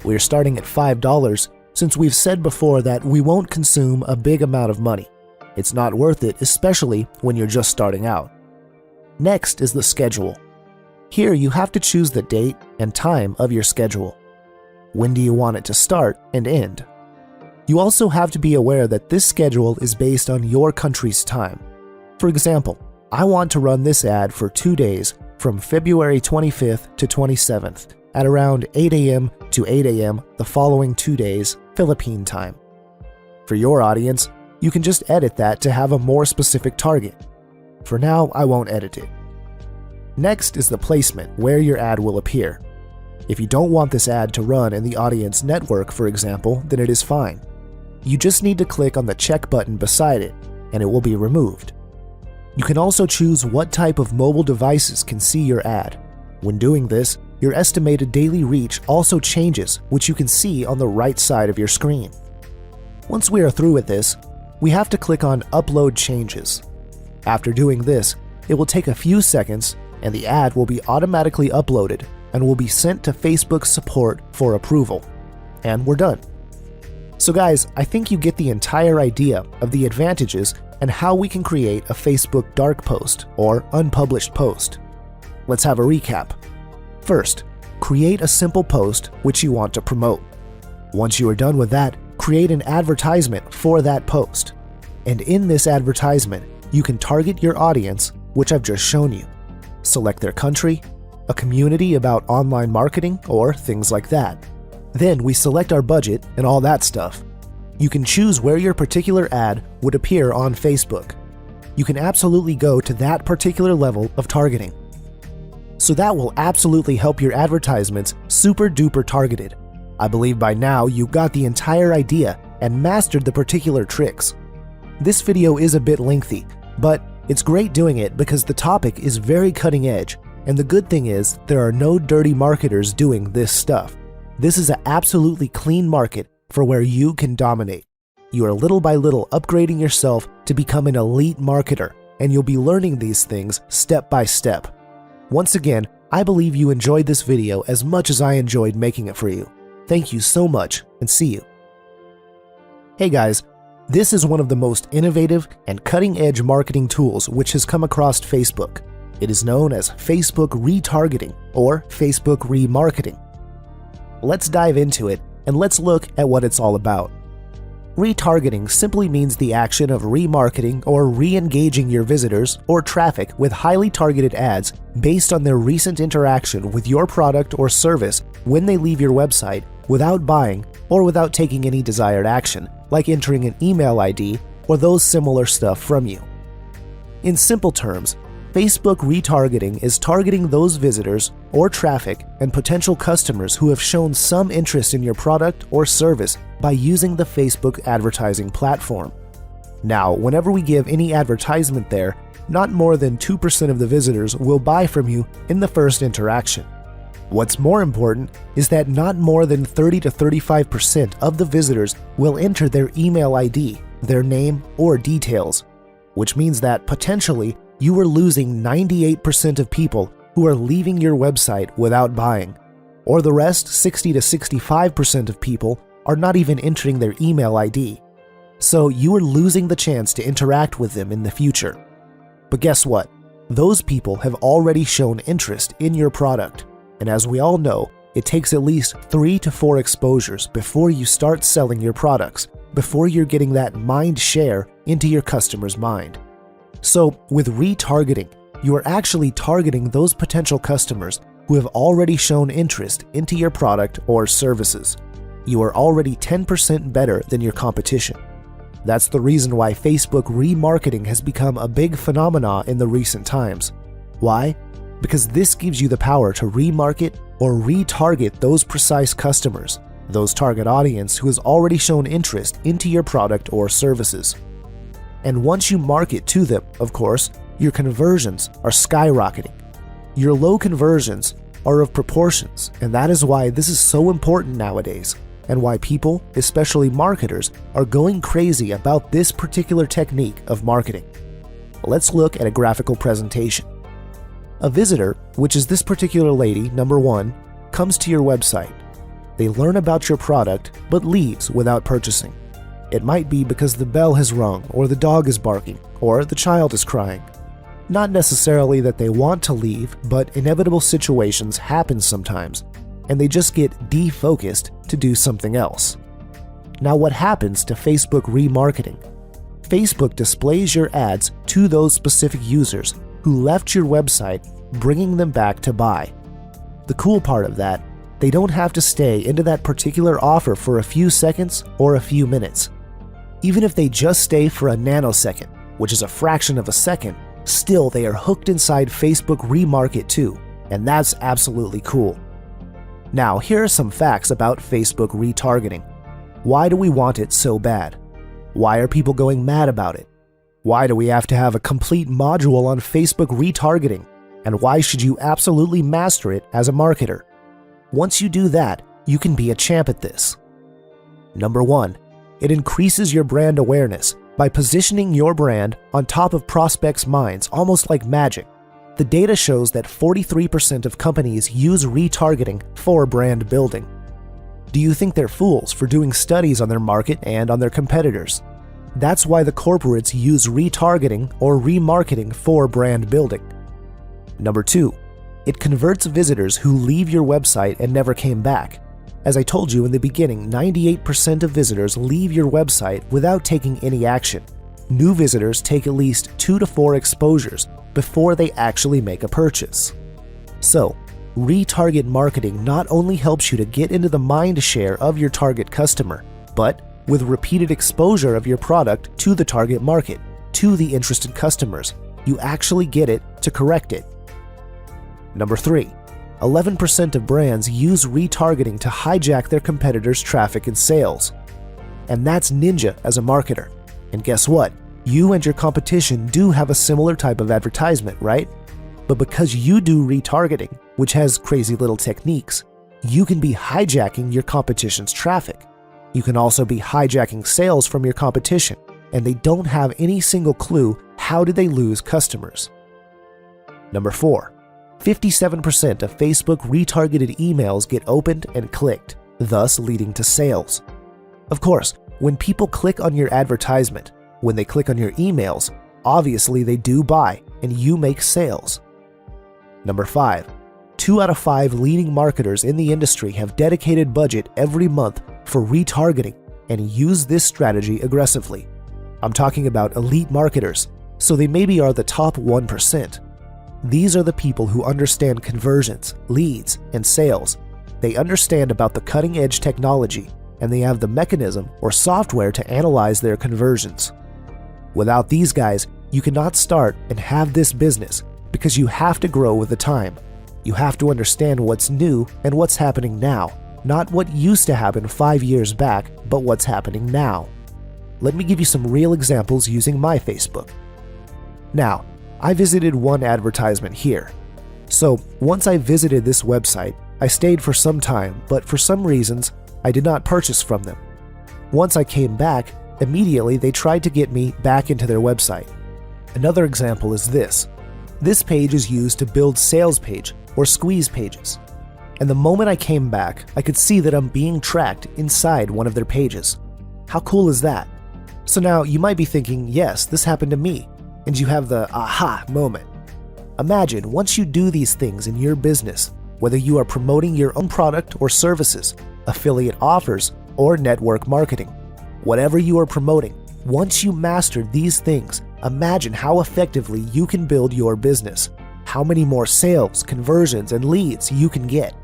We're starting at $5 since we've said before that we won't consume a big amount of money. It's not worth it, especially when you're just starting out. Next is the schedule. Here you have to choose the date and time of your schedule. When do you want it to start and end? You also have to be aware that this schedule is based on your country's time. For example, I want to run this ad for 2 days from February 25th to 27th at around 8 a.m. to 8 a.m. the following 2 days, Philippine time. For your audience, you can just edit that to have a more specific target. For now, I won't edit it. Next is the placement, where your ad will appear. If you don't want this ad to run in the audience network, for example, then it is fine. You just need to click on the check button beside it, and it will be removed. You can also choose what type of mobile devices can see your ad. When doing this, your estimated daily reach also changes, which you can see on the right side of your screen. Once we are through with this, we have to click on Upload Changes. After doing this, it will take a few seconds and the ad will be automatically uploaded and will be sent to Facebook support for approval. And we're done. So guys, I think you get the entire idea of the advantages and how we can create a Facebook dark post or unpublished post. Let's have a recap. First, create a simple post which you want to promote. Once you are done with that, create an advertisement for that post. And in this advertisement, you can target your audience, which I've just shown you. Select their country, a community about online marketing, or things like that. Then we select our budget and all that stuff. You can choose where your particular ad would appear on Facebook. You can absolutely go to that particular level of targeting. So that will absolutely help your advertisements super duper targeted. I believe by now you got the entire idea and mastered the particular tricks. This video is a bit lengthy, but it's great doing it because the topic is very cutting edge, and the good thing is there are no dirty marketers doing this stuff. This is an absolutely clean market for where you can dominate. You are little by little upgrading yourself to become an elite marketer, and you'll be learning these things step by step. Once again, I believe you enjoyed this video as much as I enjoyed making it for you. Thank you so much, and see you. Hey guys, this is one of the most innovative and cutting-edge marketing tools which has come across Facebook. It is known as Facebook Retargeting or Facebook Remarketing. Let's dive into it and let's look at what it's all about. Retargeting simply means the action of remarketing or re-engaging your visitors or traffic with highly targeted ads based on their recent interaction with your product or service when they leave your website without buying or without taking any desired action, like entering an email ID or those similar stuff from you. In simple terms, Facebook retargeting is targeting those visitors or traffic and potential customers who have shown some interest in your product or service by using the Facebook advertising platform. Now, whenever we give any advertisement there, not more than 2% of the visitors will buy from you in the first interaction. What's more important is that not more than 30 to 35% of the visitors will enter their email ID, their name, or details, which means that potentially you are losing 98% of people who are leaving your website without buying, or the rest 60 to 65% of people are not even entering their email ID. So you are losing the chance to interact with them in the future. But guess what? Those people have already shown interest in your product. And as we all know, it takes at least 3 to 4 exposures before you start selling your products, before you're getting that mind share into your customer's mind. So with retargeting, you are actually targeting those potential customers who have already shown interest into your product or services. You are already 10% better than your competition. That's the reason why Facebook remarketing has become a big phenomenon in the recent times. Why? Because this gives you the power to remarket or retarget those precise customers, those target audience who has already shown interest into your product or services. And once you market to them, of course, your conversions are skyrocketing. Your low conversions are of proportions, and that is why this is so important nowadays, and why people, especially marketers, are going crazy about this particular technique of marketing. Let's look at a graphical presentation. A visitor, which is this particular lady, number 1, comes to your website. They learn about your product, but leaves without purchasing. It might be because the bell has rung, or the dog is barking, or the child is crying. Not necessarily that they want to leave, but inevitable situations happen sometimes, and they just get defocused to do something else. Now what happens to Facebook remarketing? Facebook displays your ads to those specific users who left your website, bringing them back to buy. The cool part of that, they don't have to stay into that particular offer for a few seconds or a few minutes. Even if they just stay for a nanosecond, which is a fraction of a second, still they are hooked inside Facebook Remarket too, and that's absolutely cool. Now, here are some facts about Facebook retargeting. Why do we want it so bad? Why are people going mad about it? Why do we have to have a complete module on Facebook retargeting? And why should you absolutely master it as a marketer? Once you do that, you can be a champ at this. Number 1, it increases your brand awareness by positioning your brand on top of prospects' minds almost like magic. The data shows that 43% of companies use retargeting for brand building. Do you think they're fools for doing studies on their market and on their competitors? That's why the corporates use retargeting or remarketing for brand building. Number 2, it converts visitors who leave your website and never came back. As I told you in the beginning, 98% of visitors leave your website without taking any action. New visitors take at least 2 to 4 exposures before they actually make a purchase. So, retarget marketing not only helps you to get into the mind share of your target customer, but with repeated exposure of your product to the target market, to the interested customers, you actually get it to correct it. Number 3. 11% of brands use retargeting to hijack their competitors' traffic and sales. And that's ninja as a marketer. And guess what? You and your competition do have a similar type of advertisement, right? But because you do retargeting, which has crazy little techniques, you can be hijacking your competition's traffic. You can also be hijacking sales from your competition, and they don't have any single clue how did they lose customers. Number 4. 57% of Facebook retargeted emails get opened and clicked, thus leading to sales. Of course, when people click on your advertisement, when they click on your emails, obviously they do buy and you make sales. Number 5. 2 out of 5 leading marketers in the industry have dedicated budget every month for retargeting and use this strategy aggressively. I'm talking about elite marketers, so they maybe are the top 1%. These are the people who understand conversions, leads, and sales. They understand about the cutting-edge technology, and they have the mechanism or software to analyze their conversions. Without these guys, you cannot start and have this business because you have to grow with the time. You have to understand what's new and what's happening now, not what used to happen 5 years back, but what's happening now. Let me give you some real examples using my Facebook. Now, I visited one advertisement here. So once I visited this website, I stayed for some time, but for some reasons, I did not purchase from them. Once I came back, immediately they tried to get me back into their website. Another example is this. This page is used to build sales page or squeeze pages. And the moment I came back, I could see that I'm being tracked inside one of their pages. How cool is that? So now you might be thinking, yes, this happened to me, and you have the aha moment. Imagine once you do these things in your business, whether you are promoting your own product or services, affiliate offers, or network marketing. Whatever you are promoting, once you master these things, imagine how effectively you can build your business, how many more sales, conversions, and leads you can get.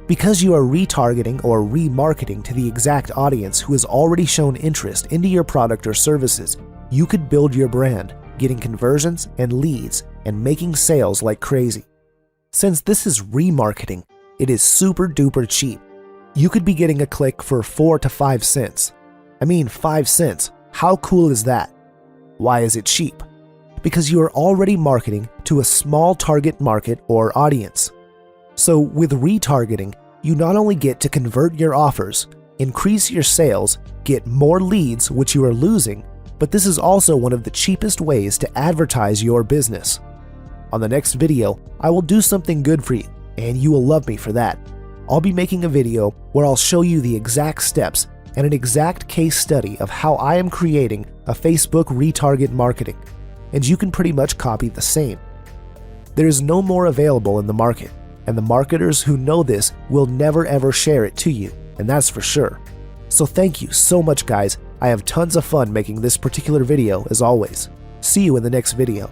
Because you are retargeting or remarketing to the exact audience who has already shown interest into your product or services, you could build your brand, getting conversions and leads and making sales like crazy. Since this is remarketing, it is super duper cheap. You could be getting a click for 4 to 5 cents. I mean 5 cents. How cool is that? Why is it cheap? Because you are already marketing to a small target market or audience. So with retargeting, you not only get to convert your offers, increase your sales, get more leads which you are losing, but this is also one of the cheapest ways to advertise your business. On the next video, I will do something good for you, and you will love me for that. I'll be making a video where I'll show you the exact steps and an exact case study of how I am creating a Facebook retarget marketing, and you can pretty much copy the same. There is no more available in the market, and the marketers who know this will never ever share it to you, and that's for sure. So thank you so much, guys. I have tons of fun making this particular video as always. See you in the next video.